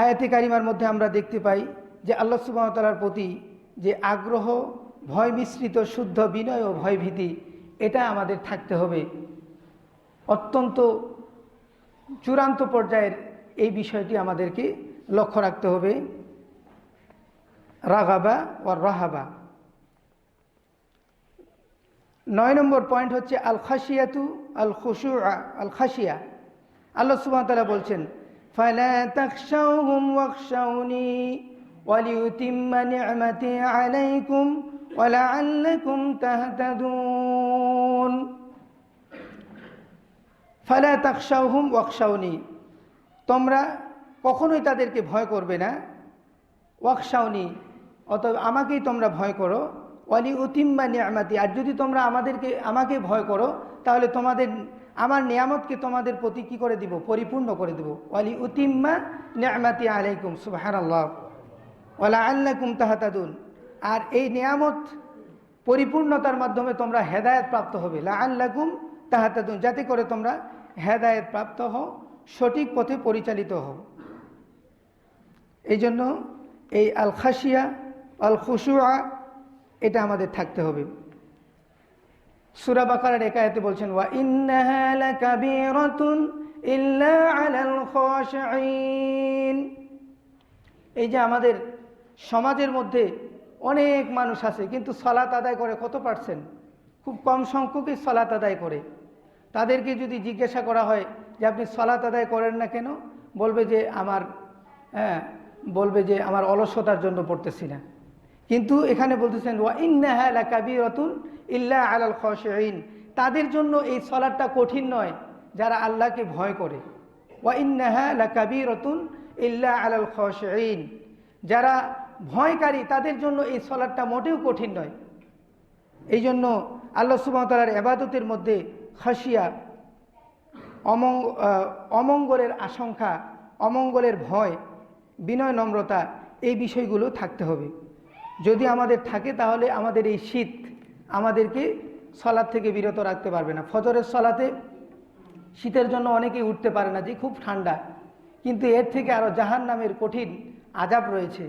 আয়াতে কারিমার মধ্যে আমরা দেখতে পাই যে আল্লাহ সুবহানাহু ওয়া তাআলার প্রতি যে আগ্রহ, ভয় মিশ্রিত, শুদ্ধ বিনয় ও ভয়ভীতি, এটা আমাদের থাকতে হবে। অত্যন্ত চূড়ান্ত পর্যায়ের এই বিষয়টি আমাদেরকে লক্ষ্য রাখতে হবে। রাগাবা ও রাহাবা। 9 নম্বর পয়েন্ট হচ্ছে আল খাশিয়াতু আল খুশুআ আল খাশিয়া। আল্লাহ সুবহানাহু ওয়া তাআলা বলছেন ফালা তাখশাউহুম ওয়াখশাউনি ওয়ালিউতিম্মা নি'মাতি আলাইকুম ওয়া লাআল্লাকুম তাহতাদুন। ফালা তাখশাউহুম ওয়াখশাউনি, তোমরা কখনোই তাদেরকে ভয় করবে না। ওয়াখশাউনি, অতএব আমাকেই তোমরা ভয় করো। ওয়ালি উতিম্মা নিয়ামাতি, আর যদি তোমরা আমাকে ভয় করো তাহলে তোমাদের আমার নিয়ামতকে তোমাদের প্রতি কী করে দিব? পরিপূর্ণ করে দেব। ওয়ালি উতিম্মা নিয়ামাতি আলাইকুম, সুবহানাল্লাহ, ওয়া লাআল্লাকুম তাহতাদুন। আর এই নিয়ামত পরিপূর্ণতার মাধ্যমে তোমরা হেদায়েত প্রাপ্ত হবে। লাআল্লাকুম তাহতাদুন, যাতে করে তোমরা হেদায়েত প্রাপ্ত হও, সঠিক পথে পরিচালিত হও। এই জন্য এই আল খাশিয়া আল খুশুআ এটা আমাদের থাকতে হবে। সূরা বাকারার এক আয়াতে বলছেন ওয়া ইন্নাহা লাকাবীরাতুন ইল্লা আলাল খাশিঈন। এই যে আমাদের সমাজের মধ্যে অনেক মানুষ আছে কিন্তু সালাত আদায় করে কত পার্সেন্ট? খুব কম সংখ্যকই সালাত আদায় করে। তাদেরকে যদি জিজ্ঞাসা করা হয় যে আপনি সালাত আদায় করেন না কেন, বলবে যে আমার অলসতার জন্য পড়তেছি না। কিন্তু এখানে বলতেছেন ওয়া ইন্নাহা লাকাবীরাতুন ইল্লা আলাল খাশিঈন, তাদের জন্য এই সালাতটা কঠিন নয় যারা আল্লাহকে ভয় করে। ওয়া ইন্নাহা লাকাবীরাতুন ইল্লা আলাল খাশিঈন, যারা ভয়কারী তাদের জন্য এই সালাতটা মোটেও কঠিন নয়। এই জন্য আল্লাহ সুবহানাহু ওয়া তাআলার ইবাদতের মধ্যে খাশিয়া, অমঙ্গলের আশঙ্কা, অমঙ্গলের ভয়, বিনয় নম্রতা, এই বিষয়গুলো থাকতে হবে। যদি আমাদের থাকে তাহলে আমাদের এই শীত আমাদেরকে সালাত থেকে বিরত রাখতে পারবে না। ফজরের সালাতে শীতের জন্য অনেকেই উঠতে পারে না, যে খুব ঠান্ডা, কিন্তু এর থেকে আরও জাহান্নামের কঠিন আযাব রয়েছে।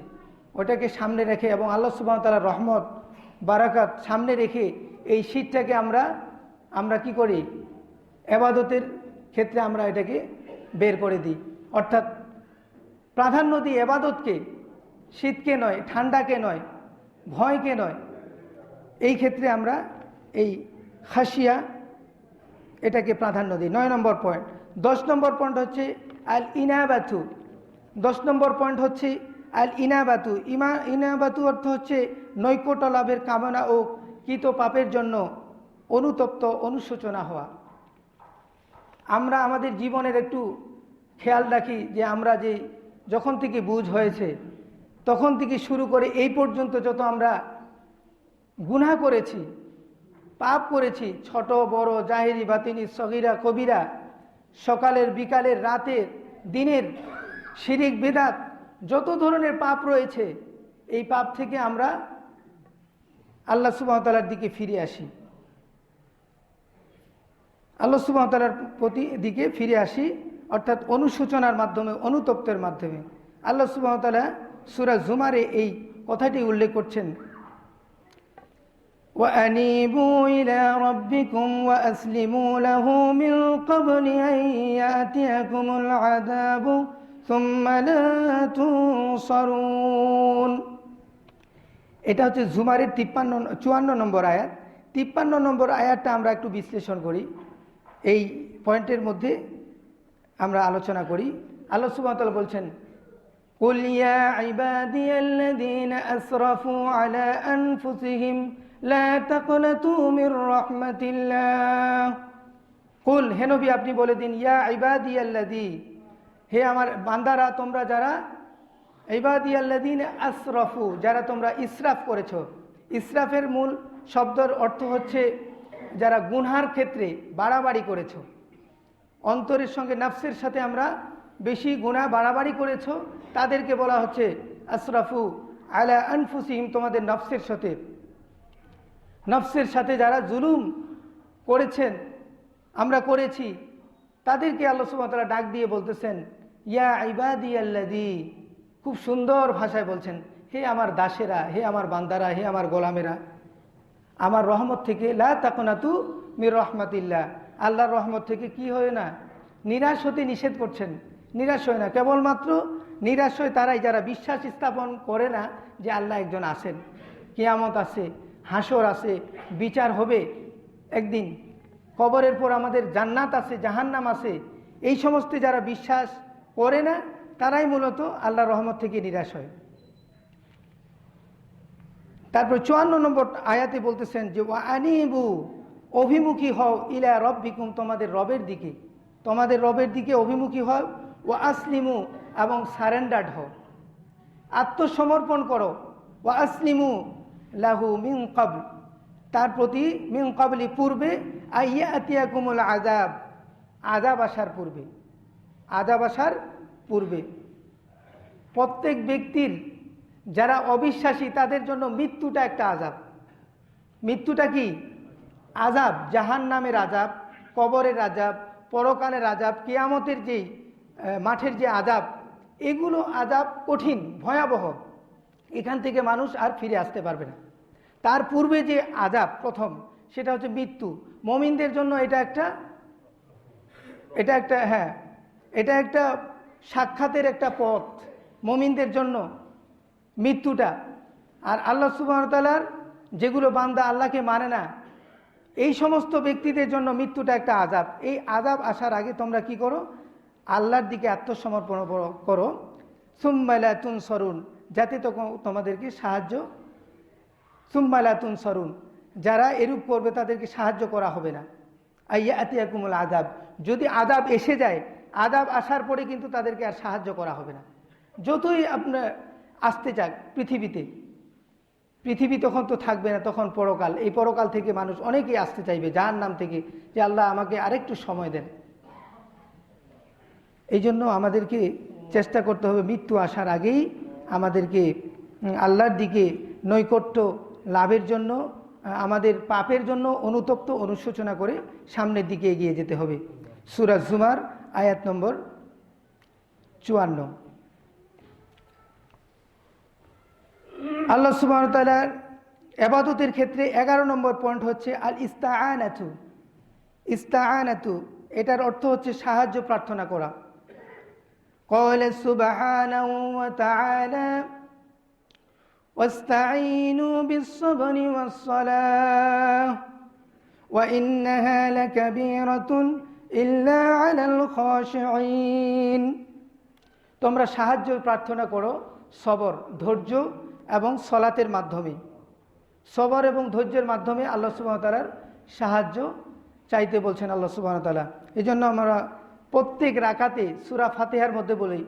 ওটাকে সামনে রেখে এবং আল্লাহ সুবহানাহু ওয়া তাআলার রহমত বারাকাত সামনে রেখে এই শীতটাকে আমরা কি করি? ইবাদতের ক্ষেত্রে আমরা এটাকে বের করে দিই, অর্থাৎ প্রাধান্য দিই ইবাদতকে, শীতকে নয়, ঠান্ডাকে নয়, ভয়কে নয়। এই ক্ষেত্রে আমরা এই খাশিয়া এটাকে প্রাধান্য দিই। 9 নম্বর পয়েন্ট। 10 নম্বর পয়েন্ট হচ্ছে আল ইনাবাতু। 10 নম্বর পয়েন্ট হচ্ছে আল ইনাবাতু। ইনাবাতু অর্থ হচ্ছে নৈকট্য লাভের কামনা ও কৃত পাপের জন্য অনুতপ্ত, অনুশোচনা হওয়া। আমরা আমাদের জীবনের একটু খেয়াল রাখি যে আমরা যে যখন থেকে বুঝ হয়েছে তখন থেকে শুরু করে এই পর্যন্ত যত আমরা গুনাহ করেছি, পাপ করেছি, ছোট বড়, জাহেরি বাতিনি, সগীরা কবিরা, সকালের বিকালের রাতের দিনের, শিরিক বিদআত, যত ধরনের পাপ রয়েছে, এই পাপ থেকে আমরা আল্লাহ সুবহানাহু ওয়া তাআলার দিকে ফিরে আসি। আল্লাহ সুবহানাহু ওয়া তাআলার দিকে ফিরে আসি, অর্থাৎ অনুশোচনার মাধ্যমে, অনুতপ্তের মাধ্যমে। আল্লাহ সুবহানাহু ওয়া তাআলা সূরা জুমারে এই কথাটি উল্লেখ করছেন وَأَنِيبُوا إِلَى رَبِّكُمْ وَأَسْلِمُوا لَهُ مِنْ قَبْلِ أَنْ يَأْتِيَكُمُ الْعَذَابُ ثُمَّ لَا تُنصَرُونَ। এটা হচ্ছে জুমারের 54 নম্বর আয়াত। 53 নম্বর আয়াতটা আমরা একটু বিশ্লেষণ করি, এই পয়েন্টের মধ্যে আমরা আলোচনা করি। আল্লাহ সুবহানাহু ওয়া তাআলা বলছেন কুল ইয়া ইবাদিয়াল্লাযীনা আসরাফু আলা আনফুসিহিম লা তাকনাতু মির রাহমাতিল্লাহ। কুল, হে নবী আপনি বলে দিন, ইয়া ইবাদিয়াল্লাযী, হে আমার বান্দারা, তোমরা যারা ইবাদিয়াল্লাযীনা আসরাফু, যারা তোমরা ইসরাফ করেছো। ইসরাফের মূল শব্দের অর্থ হচ্ছে যারা গুনহার ক্ষেত্রে বাড়াবাড়ি করেছো, অন্তরের সঙ্গে নফসের সাথে আমরা বেশি গুনাহ বাড়াবাড়ি করেছো, তাদেরকে বলা হচ্ছে আসরাফু আলা আনফুসিহিম, তোমাদের নফসের সাথে যারা জুলুম করেছেন, আমরা করেছি, তাদেরকে আল্লাহ সুবহানাহু ওয়া তাআলা ডাক দিয়ে বলতেছেন ইয়া ইবাদিয়াল্লাযী, খুব সুন্দর ভাষায় বলছেন, হে আমার দাসেরা, হে আমার বান্দারা, হে আমার গোলামেরা। আমার রহমত থেকে, লা তাকুনাতু মির রহমাতিল্লাহ, আল্লাহর রহমত থেকে কি হয় না, নিরাশ হতে নিষেধ করছেন। নিরাশ হয় না, কেবলমাত্র নিরাশ হয় তারাই যারা বিশ্বাস স্থাপন করে না যে আল্লাহ একজন আছেন, কিয়ামত আছে, হাসর আছে, বিচার হবে একদিন, কবরের পর আমাদের জান্নাত আছে, জাহান্নাম আছে। এই সমস্ত যারা বিশ্বাস করে না তারাই মূলত আল্লাহর রহমত থেকে নিরাশ হয়। তারপর 54 নম্বর আয়াতে বলতেছেন যে ওয়া আনিবু, অভিমুখী হও, ইলা রব্বিকুম, তোমাদের রবের দিকে, তোমাদের রবের দিকে অভিমুখী হও, ওয়া আসলিমু, এবং সারেন্ডার্ড হও, আত্মসমর্পণ করো, ওয়া আসলিমু লাহু মিন ক্বাবল, তার প্রতি, মিন ক্বাবলি, পূর্বে, আইয়াতিয়াকুমুল আযাব, আযাব আসার পূর্বে, আযাব আসার পূর্বে। প্রত্যেক ব্যক্তির যারা অবিশ্বাসী তাদের জন্য মৃত্যুটা একটা আযাব। মৃত্যুটা কি? আযাব, জাহান্নামের আযাব, কবরের আযাব, পরকালের আযাব, কিয়ামতের যেই মাঠের যে আযাব, এগুলো আযাব কঠিন, ভয়াবহ। এখান থেকে মানুষ আর ফিরে আসতে পারবে না। তার পূর্বে যে আযাব প্রথম, সেটা হচ্ছে মৃত্যু। মুমিনদের জন্য এটা একটা সাক্ষাতের একটা পথ মুমিনদের জন্য, মৃত্যুটা। আর আল্লাহ সুবহানাহু ওয়া তাআলার যেগুলো বান্দা আল্লাহকে মানে না, এই সমস্ত ব্যক্তিদের জন্য মৃত্যুটা একটা আযাব। এই আযাব আসার আগে তোমরা কি করো? আল্লাহর দিকে আত্মসমর্পণ করো, সুম্মা লা তুনসরুন, যাতে তোমাদেরকে সাহায্য, সুম্মা লা তুনসরুন, যারা এরূপ করবে তাদেরকে সাহায্য করা হবে না। আইয়াতিয়াকুমুল আযাব, যদি আযাব এসে যায়, আযাব আসার পরে কিন্তু তাদেরকে আর সাহায্য করা হবে না। যতই আপনার আসতে যাক পৃথিবী তখন তো থাকবে না, তখন পরকাল। এই পরকাল থেকে মানুষ অনেকেই আসতে চাইবে জাহান্নাম থেকে, যে আল্লাহ আমাকে আরেকটু সময় দেন। এই জন্য আমাদেরকে চেষ্টা করতে হবে মৃত্যু আসার আগেই আমাদেরকে আল্লাহর দিকে নৈকট্য লাভের জন্য, আমাদের পাপের জন্য অনুতপ্ত, অনুশোচনা করে সামনের দিকে এগিয়ে যেতে হবে। সূরা জুমার আয়াত নম্বর 54। আল্লাহ সুবহানাহু ওয়া তাআলার ইবাদতের ক্ষেত্রে 11 নম্বর পয়েন্ট হচ্ছে আল ইস্তাআনাতু। ইস্তাআনাতু, এটার অর্থ হচ্ছে সাহায্য প্রার্থনা করা। ক্বালা সুবহানাহু ওয়া তাআলা ওয়াস্তাঈনু বিস-সাবরি ওয়াস-সালাহ ওয়া ইন্নাহা লাকাবীরাতুন ইল্লা আলাল খাশিঈন। তোমরা সাহায্য প্রার্থনা করো সবর, ধৈর্য এবং সলাতের মাধ্যমে। সবর এবং ধৈর্যের মাধ্যমে আল্লাহ সুবহানাহু ওয়া তাআলার সাহায্য চাইতে বলছেন আল্লাহ সুবহানাহু ওয়া তাআলা। এই জন্য আমরা প্রত্যেক রাকাতে সূরা ফাতিহার মধ্যে বলি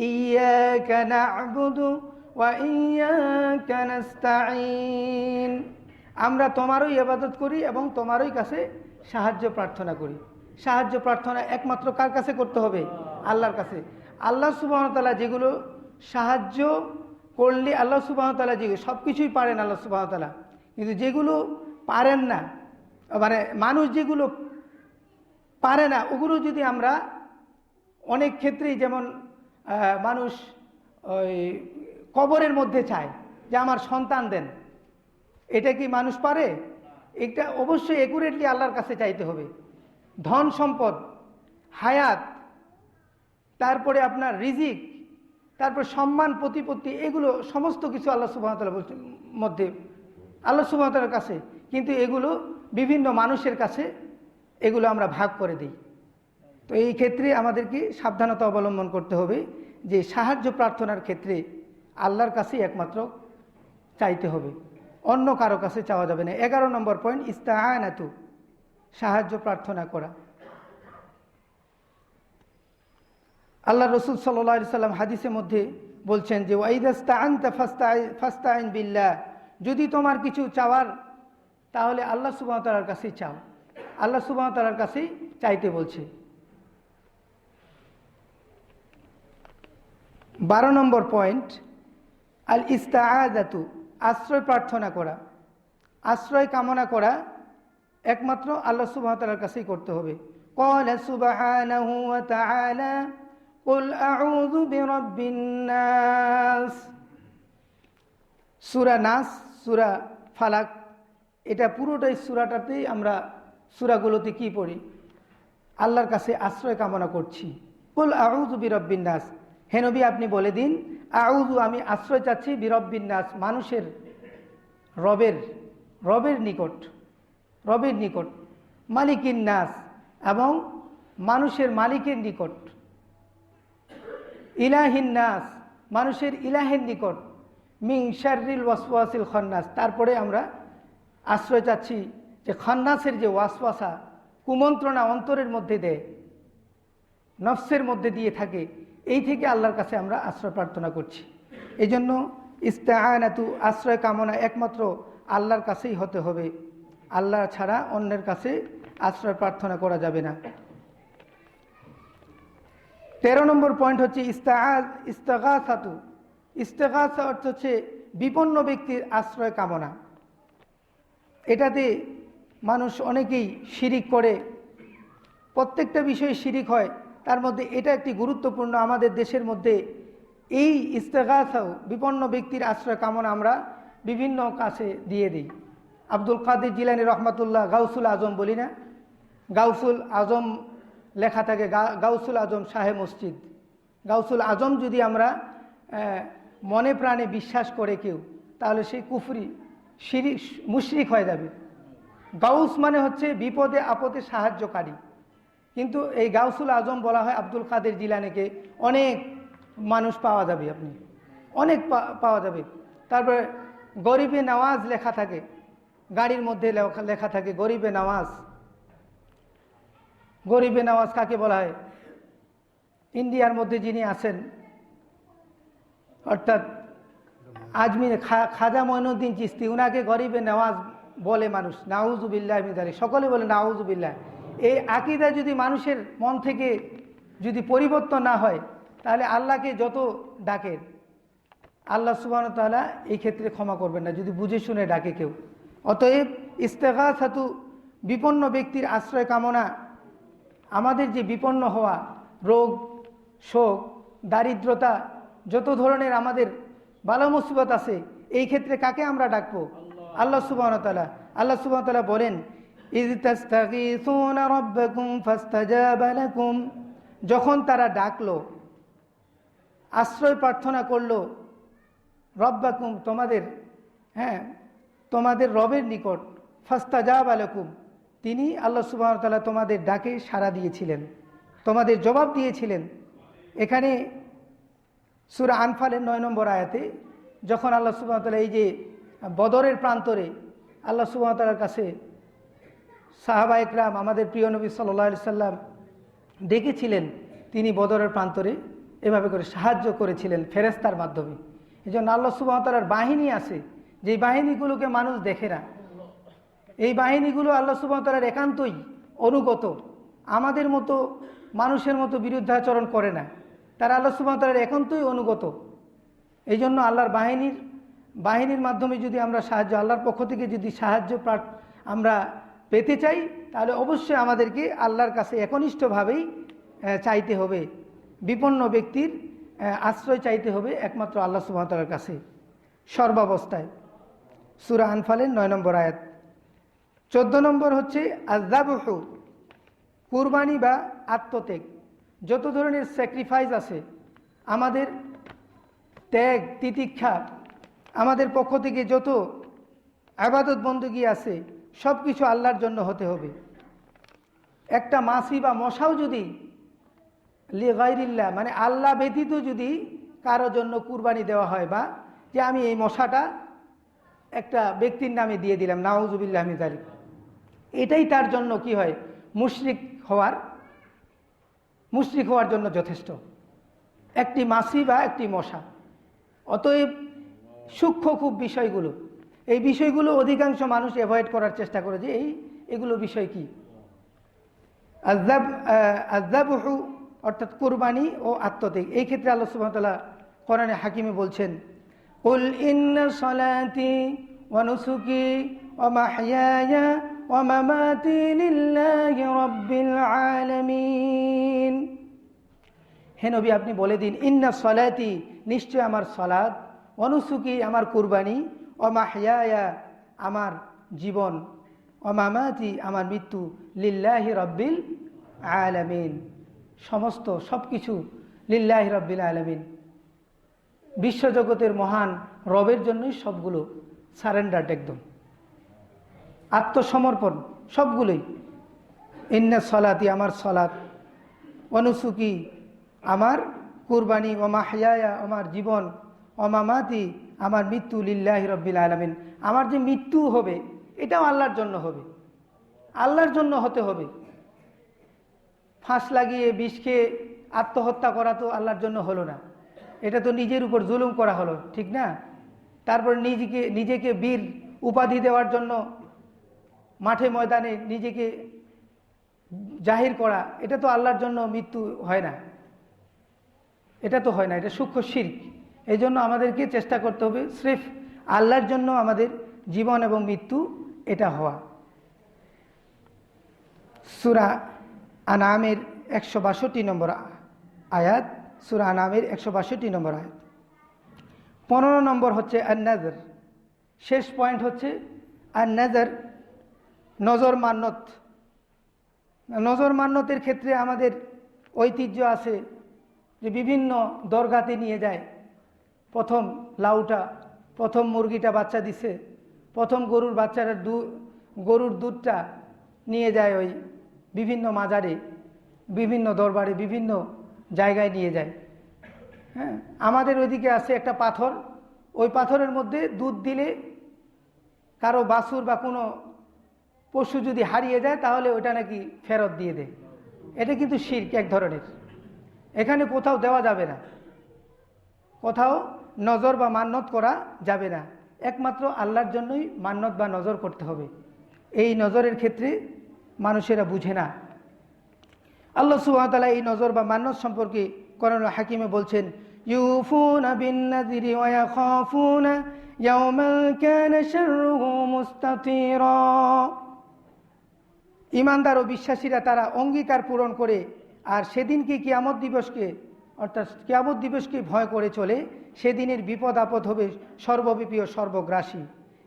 ইয়াকা না'বুদু ওয়া ইয়াকা নাস্তাঈন, আমরা তোমারই ইবাদত করি এবং তোমারই কাছে সাহায্য প্রার্থনা করি। সাহায্য প্রার্থনা একমাত্র কার কাছে করতে হবে? আল্লাহর কাছে। আল্লাহ সুবহানাহু ওয়া তাআলা যেগুলো সাহায্য করলে, আল্লাহ সুবহানাহু ওয়া তাআলা যেগুলো সব কিছুই পারেন আল্লাহ সুবহানাহু ওয়া তাআলা, কিন্তু যেগুলো পারেন না, মানে মানুষ যেগুলো পারে না, ওগুলো যদি আমরা অনেক ক্ষেত্রেই, যেমন মানুষ ওই কবরের মধ্যে চায় যে আমার সন্তান দেন, এটা কি মানুষ পারে? এটা অবশ্যই একুরেটলি আল্লাহর কাছে চাইতে হবে। ধন সম্পদ, হায়াত, তারপরে আপনার রিজিক, তারপর সম্মান, প্রতিপত্তি, এগুলো সমস্ত কিছু আল্লাহ সুবহানাহু ওয়া তাআলার মধ্যে, আল্লাহ সুবহানাহু ওয়া তাআলার কাছে। কিন্তু এগুলো বিভিন্ন মানুষের কাছে এগুলো আমরা ভাগ করে দিই। তো এই ক্ষেত্রে আমাদেরকে সাবধানতা অবলম্বন করতে হবে যে সাহায্য প্রার্থনার ক্ষেত্রে আল্লাহর কাছেই একমাত্র চাইতে হবে, অন্য কারো কাছে চাওয়া যাবে না। 11 নম্বর পয়েন্ট ইস্তাআনাতু, সাহায্য প্রার্থনা করা। আল্লাহ রসুল সাল্লাল্লাহু আলাইহি সাল্লাম হাদিসের মধ্যে বলছেন যে ওয়াইদাস্তাআনতা ফাস্তাইন বিল্লাহ, যদি তোমার কিছু চাওয়ার তাহলে আল্লাহ সুবহানাহু ওয়া তাআলার কাছেই চাও। আল্লাহ সুবহানাহু ওয়া তাআলার কাছেই চাইতে বলছে। 12 নম্বর পয়েন্ট আল ইস্তাআযাতু, আশ্রয় প্রার্থনা করা। আশ্রয় কামনা করা একমাত্র আল্লাহ সুবহানাহু ওয়া তাআলার কাছেই করতে হবে। ক্বালা সুবহানাহু ওয়া তাআলা কুল আউযু বিরাব্বিন নাস। সূরা নাস, সূরা ফালাক এটা পুরোটাই সূরাটাতেই আমরা সূরাগুলোতে কি পড়ি, আল্লাহর কাছে আশ্রয় কামনা করছি। কুল আউযু বিরাব্বিন নাস, হে নবী আপনি বলে দিন, আউযু আমি আশ্রয় চাচ্ছি, বিরাব্বিন নাস মানুষের রবের নিকট, মালিকিন নাস এবং মানুষের মালিকের নিকট, ইলাহিন নাস মানুষের ইলাহের নিকট, মিন শাররিল ওয়াসওয়াসিল খান্নাস, তারপরে আমরা আশ্রয় চাচ্ছি যে খান্নাসের যে ওয়াসওয়াসা কুমন্ত্রণা অন্তরের মধ্যে দেয়, নফসের মধ্যে দিয়ে থাকে, এই থেকে আল্লাহর কাছে আমরা আশ্রয় প্রার্থনা করছি। এই জন্য ইস্তেআনাতু আশ্রয় কামনা একমাত্র আল্লাহর কাছেই হতে হবে, আল্লাহ ছাড়া অন্যের কাছে আশ্রয় প্রার্থনা করা যাবে না। 13 নম্বর পয়েন্ট হচ্ছে ইস্তেগাসাতু। ইস্তেগাসা অর্থ হচ্ছে বিপন্ন ব্যক্তির আশ্রয় কামনা। এটাতে মানুষ অনেকেই শিরিক করে, প্রত্যেকটা বিষয়ে শিরিক হয়, তার মধ্যে এটা একটি গুরুত্বপূর্ণ। আমাদের দেশের মধ্যে এই ইস্তেগাসাও বিপন্ন ব্যক্তির আশ্রয় কামনা আমরা বিভিন্ন কাছে দিয়ে দিই। আব্দুল কাদের জিলানী রহমাতুল্লাহ গাউসুল আজম বলি না, গাউসুল আজম লেখা থাকে, গাউসুল আজম শাহে মসজিদ। গাউসুল আজম যদি আমরা মনে প্রাণে বিশ্বাস করে কেউ, তাহলে সেই কুফরি শিরিক মুশরিক হয়ে যাবে। গাউস মানে হচ্ছে বিপদে আপদে সাহায্যকারী, কিন্তু এই গাউসুল আজম বলা হয় আব্দুল কাদের জিলানীকে। অনেক মানুষ পাওয়া যাবে, আপনি অনেক পাওয়া যাবে। তারপরে গরিবে নওয়াজ লেখা থাকে, গাড়ির মধ্যে লেখা থাকে গরিবে নওয়াজ। গরিবে নওয়াজ কাকে বলা হয়? ইন্ডিয়ার মধ্যে যিনি আছেন, অর্থাৎ আজমির খাজা মঈনুদ্দিন চিশতি, উনাকে গরিবে নওয়াজ বলে মানুষ। নাউজুবিল্লাহ মিন যালিক, সকলে বলে নাউজুবিল্লাহ। এই আকীদা যদি মানুষের মন থেকে যদি পরিবর্তন না হয়, তাহলে আল্লাহকে যত ডাকে আল্লাহ সুবহানাহু ওয়া তাআলা এই ক্ষেত্রে ক্ষমা করবেন না, যদি বুঝে শুনে ডাকে কেউ। অতএব ইস্তেগাসাতু বিপন্ন ব্যক্তির আশ্রয় কামনা। আমাদের যে বিপন্ন হওয়া, রোগ শোক দারিদ্রতা, যত ধরনের আমাদের বালা মুসিবত আছে, এই ক্ষেত্রে কাকে আমরা ডাকবো? আল্লাহ সুবহানাহু ওয়া তাআলা। আল্লাহ সুবহানাহু ওয়া তাআলা বলেন, ইয তাস্তাগীসুনা রাব্বাকুম ফাস্তাজাবা লাকুম, যখন তারা ডাকলো, আশ্রয় প্রার্থনা করলো, রব্বাকুম তোমাদের রবের নিকট, ফাস্তাজাবা লাকুম তিনি আল্লাহ সুবহানাহু ওয়া তাআলা তোমাদের ডাকে সাড়া দিয়েছিলেন, তোমাদের জবাব দিয়েছিলেন। এখানে সূরা আনফালের 9 নম্বর আয়াতে যখন আল্লাহ সুবহানাহু ওয়া তাআলা এই যে বদরের প্রান্তরে আল্লাহ সুবহানাহু ওয়া তাআলার কাছে সাহাবা একরাম আমাদের প্রিয় নবী সাল্লাল্লাহু আলাইহি সাল্লাম ডেকেছিলেন, তিনি বদরের প্রান্তরে এভাবে করে সাহায্য করেছিলেন ফেরেশতার মাধ্যমে। এই জন্য আল্লাহ সুবহানাহু ওয়া তাআলার বাহিনী আছে, যেই বাহিনীগুলোকে মানুষ দেখে না। এই বাহিনীগুলো আল্লাহ সুবহানাহু ওয়া তাআলার একান্তই অনুগত, আমাদের মতো মানুষের মতো বিরুদ্ধাচরণ করে না, তারা আল্লাহ সুবহানাহু ওয়া তাআলার একান্তই অনুগত। এই জন্য আল্লাহর বাহিনীর মাধ্যমে যদি আমরা সাহায্য, আল্লাহর পক্ষ থেকে যদি সাহায্য আমরা পেতে চাই, তাহলে অবশ্যই আমাদেরকে আল্লাহর কাছে একনিষ্ঠভাবেই চাইতে হবে। বিপন্ন ব্যক্তির আশ্রয় চাইতে হবে একমাত্র আল্লাহ সুবহানাহু ওয়া তাআলার কাছে সর্বাবস্থায়। সূরা আনফালের 9 নম্বর আয়াত। 14 নম্বর হচ্ছে আযযাবহু, কুরবানি বা আত্মত্যাগ। যত ধরনের স্যাক্রিফাইস আছে, আমাদের ত্যাগ তিতিক্ষা, আমাদের পক্ষ থেকে যত ইবাদত বندگی আছে, সব কিছু আল্লাহর জন্য হতে হবে। একটা মাছি বা মশাও যদি লিগাইরিল্লাহ মানে আল্লাহ ব্যতীত যদি কারো জন্য কুরবানি দেওয়া হয়, বা যে আমি এই মশাটা একটা ব্যক্তির নামে দিয়ে দিলাম, নাউজুবিল্লাহ মিন যালিক, এটাই তার জন্য কি হয়? মুশরিক হওয়ার জন্য যথেষ্ট, একটি মাছি বা একটি মশা। অতএব সূক্ষ্ম খুব বিষয়গুলো, এই বিষয়গুলো অধিকাংশ মানুষ অ্যাভয়েড করার চেষ্টা করে, যে এগুলো বিষয় কি? আযযাবহু অর্থাৎ কুরবানি ও আত্মত্যাগ। এই ক্ষেত্রে আল্লাহ সুবহানাহু ওয়া তাআলা কোরআনে হাকিমে বলছেন, কুল ইন্না সলাতি ওয়া নুসুকি ওয়া মাহইয়ায়া ওয়া মামাতি লিল্লাহি রাব্বিল আলামিন। হে নবী আপনি বলে দিন, ইন্না সলাতি নিশ্চয় আমার সালাত, ওয়া নুসুকি আমার কুরবানি, ওয়া মাহইয়ায়া আমার জীবন, অমামাতি আমার মৃত্যু, লিল্লাহি রব্বিল আলামিন, সমস্ত সব কিছু লিল্লাহি রব্বিল আলামিন, বিশ্বজগতের মহান রবের জন্যই সবগুলো সারেন্ডার্ড, একদম আত্মসমর্পণ সবগুলোই। ইন্না সলাতি আমার সলাত, অনুসুকি আমার কুরবানি, ও মাহইয়া আমার জীবন, অমামাতি আমার মৃত্যু, লিল্লাহি রব্বিল আলামিন, আমার যে মৃত্যু হবে এটাও আল্লাহর জন্য হবে, আল্লাহর জন্য হতে হবে। ফাঁস লাগিয়ে বিষ খেয়ে আত্মহত্যা করা তো আল্লাহর জন্য হলো না, এটা তো নিজের উপর জুলুম করা হলো, ঠিক না? তারপর নিজেকে বীর উপাধি দেওয়ার জন্য মাঠে ময়দানে নিজেকে জাহির করা, এটা তো আল্লাহর জন্য মৃত্যু হয় না, এটা তো হয় না, এটা সূক্ষ্ম শিরক। এই জন্য আমাদেরকে চেষ্টা করতে হবে স্রেফ আল্লাহর জন্য আমাদের জীবন এবং মৃত্যু এটা হওয়া। সূরা আনামের 162 নম্বর আয়াত, সূরা আনামের 162 নম্বর আয়াত। 15 নম্বর হচ্ছে আন-নাযর, শেষ পয়েন্ট হচ্ছে আন-নাযর, নজর মান্নত। নজর মান্নতের ক্ষেত্রে আমাদের ঐতিহ্য আছে যে বিভিন্ন দরগাতে নিয়ে যায়, প্রথম লাউটা, প্রথম মুরগিটা বাচ্চা দিছে, প্রথম গরুর বাচ্চাটা গরুর দুধটা নিয়ে যায় ওই বিভিন্ন মাজারে, বিভিন্ন দরবারে, বিভিন্ন জায়গায় নিয়ে যায়। হ্যাঁ, আমাদের ওইদিকে আছে একটা পাথর, ওই পাথরের মধ্যে দুধ দিলে কারো বাছুর বা কোনো পশু যদি হারিয়ে যায় তাহলে ওটা নাকি ফেরত দিয়ে দেয়। এটা কিন্তু শিরক এক ধরনের, এখানে কোথাও দেওয়া যাবে না, কোথাও নজর বা মান্নত করা যাবে না, একমাত্র আল্লাহর জন্যই মান্নত বা নজর করতে হবে। এই নজরের ক্ষেত্রে মানুষেরা বুঝে না। আল্লাহ সুবহানাহু ওয়া তাআলা এই নজর বা মান্নত সম্পর্কে কোরআনুল হাকিমে বলছেন, ইউফুনা বিন-নাযরি ওয়া ইয়াখাফুনা ইয়াওমান কানা শাররুহু মুস্তাতিরা। ঈমানদার ও বিশ্বাসীরা তারা অঙ্গীকার পূরণ করে আর সেদিনকে কিয়ামত দিবসকে, অর্থাৎ কিয়ামত দিবসকে ভয় করে চলে, সেদিনের বিপদ আপদ হবে সর্বব্যাপী ও সর্বগ্রাসী।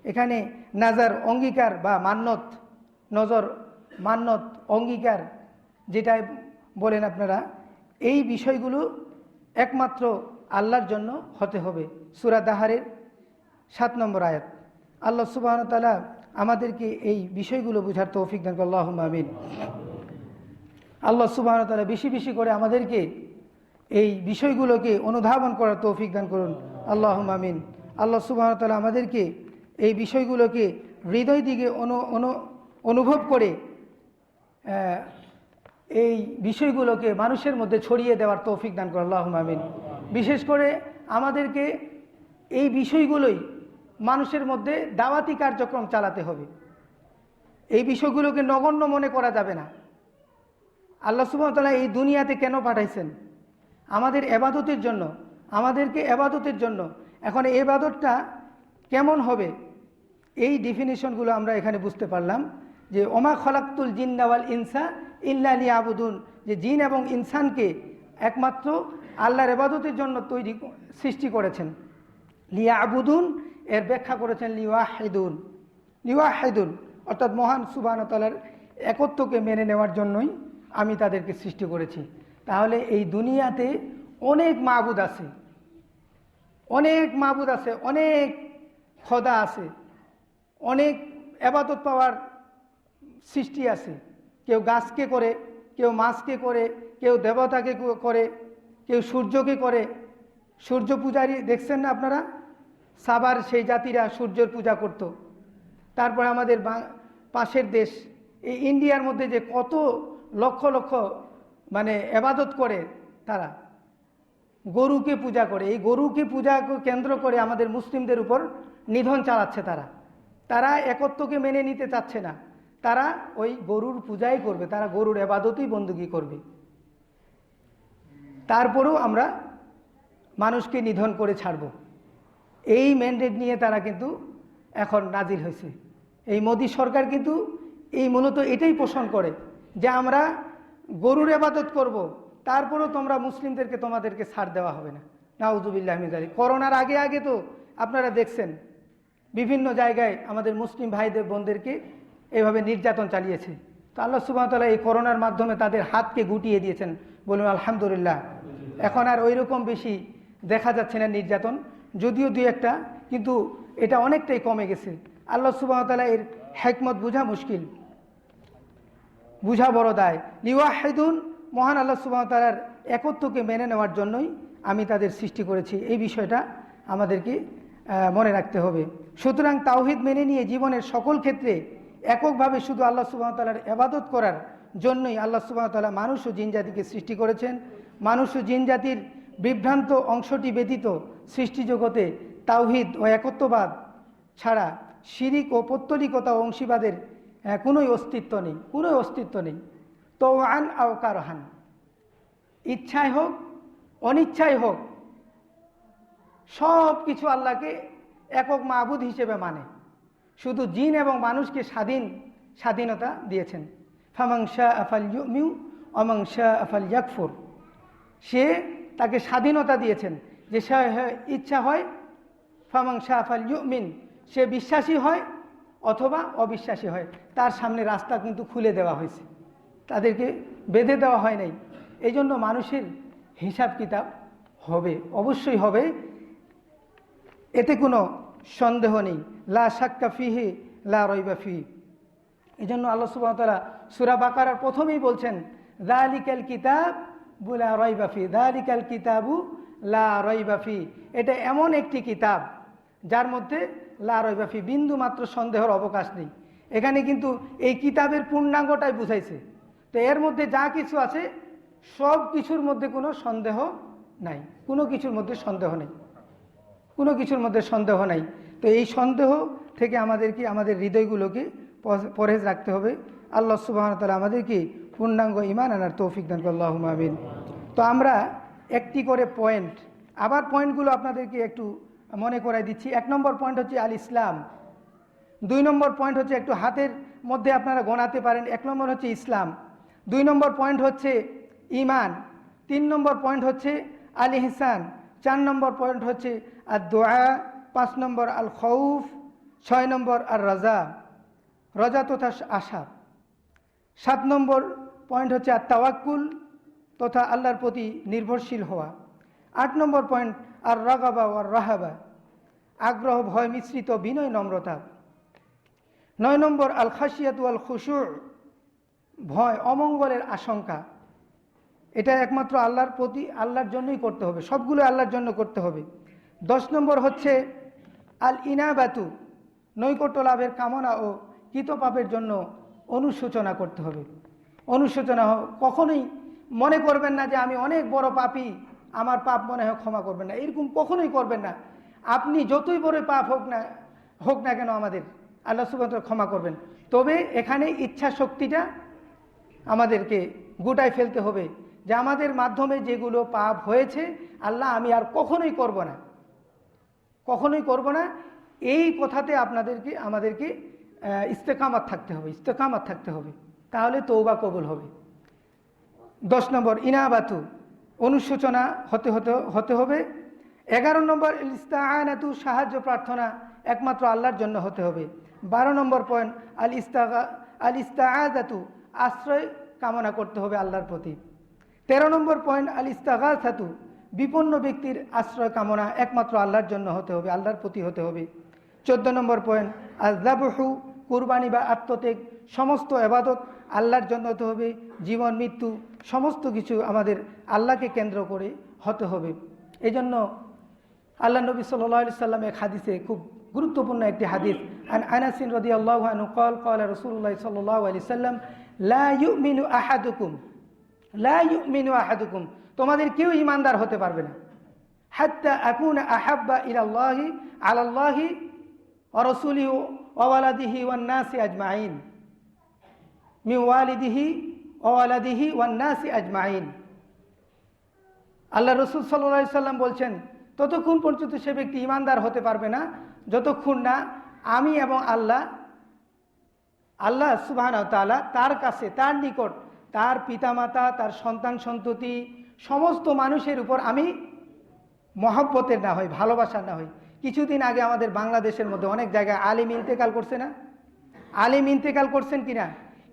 এখানে নাজার অঙ্গীকার বা মান্নত, নজর মান্নত অঙ্গীকার যেটা বলেন আপনারা, এই বিষয়গুলো একমাত্র আল্লাহর জন্য হতে হবে। সূরা দাহারের 7 নম্বর আয়াত। আল্লাহ সুবহানাহু ওয়া তাআলা আমাদেরকে এই বিষয়গুলো বুঝার তৌফিক দান করুন, আল্লাহুম্মা আমিন। আল্লাহ সুবহানাহু ওয়া তাআলা বেশি বেশি করে আমাদেরকে এই বিষয়গুলোকে অনুধাবন করার তৌফিক দান করুন, আল্লাহুম্মা আমিন। আল্লাহ সুবহানাহু ওয়া তাআলা আমাদেরকে এই বিষয়গুলোকে হৃদয় দিকে অনুভব করে এই বিষয়গুলোকে মানুষের মধ্যে ছড়িয়ে দেওয়ার তৌফিক দান করুন, আল্লাহুম্মা আমিন। বিশেষ করে আমাদেরকে এই বিষয়গুলোই মানুষের মধ্যে দাওয়াতি কার্যক্রম চালাতে হবে। এই বিষয়গুলোকে নগণ্য মনে করা যাবে না। আল্লাহ সুবহানাহু ওয়া তাআলা এই দুনিয়াতে কেন পাঠাইছেন? আমাদের ইবাদতের জন্য, আমাদেরকে ইবাদতের জন্য। এখন এই ইবাদতটা কেমন হবে, এই ডেফিনিশনগুলো আমরা এখানে বুঝতে পারলাম যে ওমা খলাকতুল জিন্না ওয়াল ইনসা ইল্লা লিয়াবুদুন, যে জিন এবং ইনসানকে একমাত্র আল্লাহর ইবাদতের জন্য সৃষ্টি করেছেন। লিয়াবুদুন এর ব্যাখ্যা করেছেন লিওয়াহিদুন, লিওয়াহিদুন অর্থাৎ মহান সুবহানাহু ওয়া তাআলার একত্বকে মেনে নেওয়ার জন্যই আমি তাদেরকে সৃষ্টি করেছি। তাহলে এই দুনিয়াতে অনেক মাবুদ আছে, অনেক মাবুদ আছে, অনেক খোদা আছে, অনেক ইবাদত পাওয়ার সৃষ্টি আছে। কেউ গাছকে করে, কেউ মাছকে করে, কেউ দেবতাকে করে, কেউ সূর্যকে করে। সূর্য পূজারী দেখছেন না আপনারা? সাবার সেই জাতিরা সূর্যের পূজা করত। তারপরে আমাদের পাশের দেশ এই ইন্ডিয়ার মধ্যে যে কত লক্ষ লক্ষ মানে ইবাদত করে, তারা গরুকে পূজা করে। এই গরুকে পূজাকে কেন্দ্র করে আমাদের মুসলিমদের উপর নিধন চালাচ্ছে। তারা একত্বকে মেনে নিতে চাচ্ছে না, তারা ওই গরুর পূজাই করবে, তারা গরুর ইবাদতই বন্দুকি করবে। তারপরেও আমরা মানুষকে নিধন করে ছাড়ব, এই ম্যান্ডেট নিয়ে তারা কিন্তু এখন নাজিল হয়েছে। এই মোদী সরকার কিন্তু এই মূলত এটাই পোষণ করে যে আমরা গরুর ইবাদত করব, তারপরেও তোমরা মুসলিমদেরকে তোমাদেরকে ছাড় দেওয়া হবে না। নাউজুবিল্লাহ মিন যালিক। করোনার আগে আগে তো আপনারা দেখছেন বিভিন্ন জায়গায় আমাদের মুসলিম ভাইদের বোনদেরকে এভাবে নির্যাতন চালিয়েছে। তো আল্লাহ সুবহানাহু ওয়া তাআলা এই করোনার মাধ্যমে তাদের হাতকে গুটিয়ে দিয়েছেন, বলুন আলহামদুলিল্লাহ। এখন আর ওই রকম বেশি দেখা যাচ্ছে না নির্যাতন, যদিও দুই একটা, কিন্তু এটা অনেকটাই কমে গেছে। আল্লাহ সুবহানাহু ওয়া তাআলা এর হিকমত বোঝা মুশকিল, বুঝা বড় দায়। লিওয়াহিদুন, মহান আল্লাহ সুবহানাহু ওয়া তাআলার একত্বকে মেনে নেওয়ার জন্যই আমি তাদের সৃষ্টি করেছি, এই বিষয়টা আমাদেরকে মনে রাখতে হবে। সুতরাং তাওহীদ মেনে নিয়ে জীবনের সকল ক্ষেত্রে এককভাবে শুধু আল্লাহ সুবহানাহু ওয়া তাআলার ইবাদত করার জন্যই আল্লাহ সুবহানাহু ওয়া তাআলা মানুষ ও জিন জাতিকে সৃষ্টি করেছেন। মানুষ ও জিন জাতির বিভ্রান্ত অংশটি ব্যতীত সৃষ্টি জগতে তাওহীদ ও একত্ববাদ ছাড়া শিরিক ও পৌত্তলিকতা ও অংশীবাদের কোনোই অস্তিত্ব নেই। তো আন আও কারহান, ইচ্ছায় হোক অনিচ্ছায় হোক, সব কিছু আল্লাহকে একক মাবুদ হিসেবে মানে। শুধু জিন এবং মানুষকে স্বাধীনতা দিয়েছেন। ফামান শাআ ফালইউমিন ওয়া মান শাআ ফালইয়াকফুর, সে তাকে স্বাধীনতা দিয়েছেন যে সে ইচ্ছা হয় ফামান শাআ ফালইউমিন, সে বিশ্বাসী হয় অথবা অবিশ্বাসী হয়। তার সামনে রাস্তা কিন্তু খুলে দেওয়া হয়েছে, তাদেরকে বেঁধে দেওয়া হয় নাই। এই জন্য মানুষের হিসাব কিতাব হবে, অবশ্যই হবে, এতে কোনো সন্দেহ নেই। লা শাক্কা ফিহি লা রাইবা ফিহি। এই জন্য আল্লাহ সুবহানাহু ওয়া তাআলা সূরা বাকারার প্রথমেই বলছেন যালিকাল কিতাবু লা রাইবা ফিহি, যালিকাল কিতাবু লা রাইবা ফিহি, এটা এমন একটি কিতাব যার মধ্যে লা রাইবা ফিহি, বিন্দু মাত্র সন্দেহের অবকাশ নেই। এখানে কিন্তু এই কিতাবের পূর্ণাঙ্গটাই বুঝাইছে। তো এর মধ্যে যা কিছু আছে সব কিছুর মধ্যে কোনো সন্দেহ নাই, কোনো কিছুর মধ্যে সন্দেহ নাই। তো এই সন্দেহ থেকে আমাদেরকে আমাদের হৃদয়গুলোকে পরহেজ রাখতে হবে। আল্লাহ সুবহানাহু ওয়া তাআলা আমাদেরকে পূর্ণাঙ্গ ঈমান আনার তৌফিক দান করুন, আল্লাহুম্মা আমিন। তো আমরা একটি করে পয়েন্ট, আবার পয়েন্টগুলো আপনাদেরকে একটু মনে করাই দিচ্ছি। 1 নম্বর পয়েন্ট হচ্ছে আল ইসলাম। 2 নম্বর পয়েন্ট হচ্ছে একটু হাতের মধ্যে আপনারা গোনাতে পারেন। 1 নম্বর হচ্ছে ইসলাম, 2 নম্বর পয়েন্ট হচ্ছে ঈমান, 3 নম্বর পয়েন্ট হচ্ছে আল ইহসান, 4 নম্বর পয়েন্ট হচ্ছে আর দোয়া, 5 নম্বর আল খৌফ, 6 নম্বর আর রজা তথা আশা, 7 নম্বর পয়েন্ট হচ্ছে আর তাওয়াক্কুল তথা আল্লাহর প্রতি নির্ভরশীল হওয়া, 8 নম্বর পয়েন্ট আর রাগাবা ওয়ার রাহাবা, আগ্রহ ভয় মিশ্রিত বিনয় নম্রতা, 9 নম্বর আল খাশিয়াতু আল খুশু, ভয় অমঙ্গলের আশঙ্কা। এটা একমাত্র আল্লাহর জন্যই করতে হবে, সবগুলো আল্লাহর জন্য করতে হবে। 10 নম্বর হচ্ছে আল ইনাবাতু, নৈকট্য লাভের কামনা ও কৃতপাপের জন্য অনুশোচনা করতে হবে। অনুশোচনা কখনোই মনে করবেন না যে আমি অনেক বড় পাপী, আমার পাপ মনে হয় ক্ষমা করবেন না, এরকম কখনোই করবেন না। আপনি যতই বড় পাপ হোক না কেন আমাদের আল্লাহ সুবহানাহু ওয়া তাআলা ক্ষমা করবেন। তবে এখানে ইচ্ছা শক্তিটা আমাদেরকে গোটায় ফেলতে হবে যে আমাদের মাধ্যমে যেগুলো পাপ হয়েছে আল্লাহ আমি আর কখনোই করব না, এই কথাতে আমাদেরকে ইস্তেকামাত থাকতে হবে, তাহলে তওবা কবুল হবে। 10 নম্বর ইনাবাতু, অনুশোচনা হতে হবে। 11 নম্বর ইস্তাআনাতু, সাহায্য প্রার্থনা একমাত্র আল্লাহর জন্য হতে হবে। 12 নম্বর পয়েন্ট আল ইস্তাআযাতু, আশ্রয় কামনা করতে হবে আল্লাহর প্রতি। 13 নম্বর পয়েন্ট আল ইস্তাগাসাতু, বিপন্ন ব্যক্তির আশ্রয় কামনা একমাত্র আল্লাহর জন্য হতে হবে, আল্লাহর প্রতি হতে হবে। 14 নম্বর পয়েন্ট আল যাবহু, কুরবানি বা আত্মত্যাগ, সমস্ত ইবাদত আল্লাহর জন্য হতে হবে। জীবন মৃত্যু সমস্ত কিছু আমাদের আল্লাহকে কেন্দ্র করে হতে হবে। এই জন্য আল্লাহ নবী সাল্লাল্লাহু আলাইহি সাল্লাম এক হাদিসে, খুব গুরুত্বপূর্ণ একটি হাদিস, আন আনাস রাদিয়াল্লাহু আনহু قال রাসূলুল্লাহ সাল্লাল্লাহু আলাইহি সাল্লাম লা ইউমিনু আহাদুকুম, তোমাদের কেউ ঈমানদার হতে পারবে না, হাত্তা আকুনা আহাব্বা ইলাল্লাহি আলাল্লাহি ওয়া রাসূলিহি ওয়া ওয়ালাদিহি ওয়ান নাসি আজমাইন মিন ওয়ালিদিহি ওয়া ওয়ালাদিহি ওয়ান নাসি আজমাইন। আল্লাহ রাসূল সাল্লাল্লাহু আলাইহি সাল্লাম বলছেন, ততক্ষণ পর্যন্ত সে ব্যক্তি ঈমানদার হতে পারবে না যতক্ষণ না আমি এবং আল্লাহ সুবহানাহু ওয়া তাআলা তার কাছে, তার নিকট, তার পিতামাতা, তার সন্তান সন্ততি, সমস্ত মানুষের উপর আমি মহব্বতের না হই, ভালোবাসার না হই। কিছুদিন আগে আমাদের বাংলাদেশের মধ্যে অনেক জায়গায় আলেম ইন্তেকাল করছে না? আলেম ইন্তেকাল করছেন কিনা?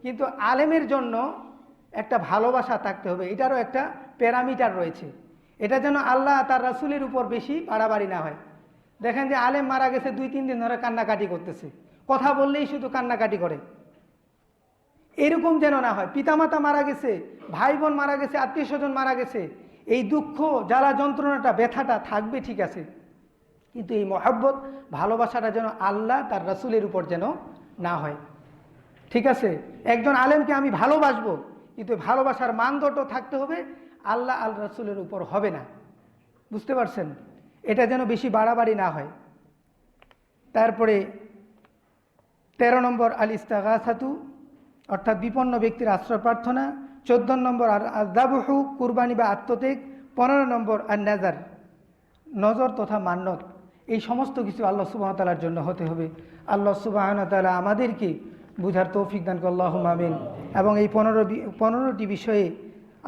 কিন্তু আলেমের জন্য একটা ভালোবাসা থাকতে হবে, এটারও একটা প্যারামিটার রয়েছে। এটা যেন আল্লাহ তার রাসূলের উপর বেশি বাড়াবাড়ি না হয়। দেখেন যে আলেম মারা গেছে 2-3 দিন ধরে কান্নাকাটি করতেছে, কথা বললেই শুধু কান্নাকাটি করে। এরকম যেন না হয়। পিতামাতা মারা গেছে, ভাই বোন মারা গেছে, আত্মীয় স্বজন মারা গেছে, এই দুঃখ জ্বালা যন্ত্রণাটা ব্যথাটা থাকবে ঠিক আছে, কিন্তু এই মহব্বত ভালোবাসাটা যেন আল্লাহ তার রাসূলের উপর যেন না হয়। ঠিক আছে, একজন আলেমকে আমি ভালোবাসবো, কিন্তু ভালোবাসার মানদণ্ড থাকতে হবে, আল্লাহ আল রাসূলের উপর হবে না। বুঝতে পারছেন? এটা যেন বেশি বাড়াবাড়ি না হয়। তারপরে 13 নম্বর আল ইস্তিগাসাতু, অর্থাৎ বিপন্ন ব্যক্তির আশ্রয় প্রার্থনা। 14 নম্বর আর যাবহু, কুরবানি বা আত্মত্যাগ। 15 নম্বর আর নাজার, নজর তথা মান্নত। এই সমস্ত কিছু আল্লাহ সুবহানাহু ওয়া তাআলার জন্য হতে হবে। আল্লাহ সুবহানাহু ওয়া তাআলা আমাদেরকে বুঝার তৌফিক দান করুন, আল্লাহুম্মা আমিন। এবং এই 15টি বিষয়ে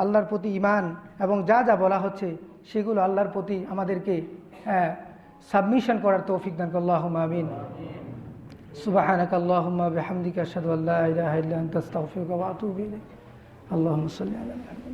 আল্লাহর প্রতি ঈমান এবং যা যা বলা হচ্ছে সেগুলো আল্লাহর প্রতি আমাদেরকে সাবমিশন করার তৌফিক দান করুন, আল্লাহুম্মা আমিন। সুবহানাকা আল্লাহুম্মা বিহামদিকা আশহাদু আল্লা ইলাহা ইল্লা আনতা আস্তাগফিরুকা ওয়া আতুবু ইলাইক। আল্লাহুম্মা সাল্লি আলা মুহাম্মাদ।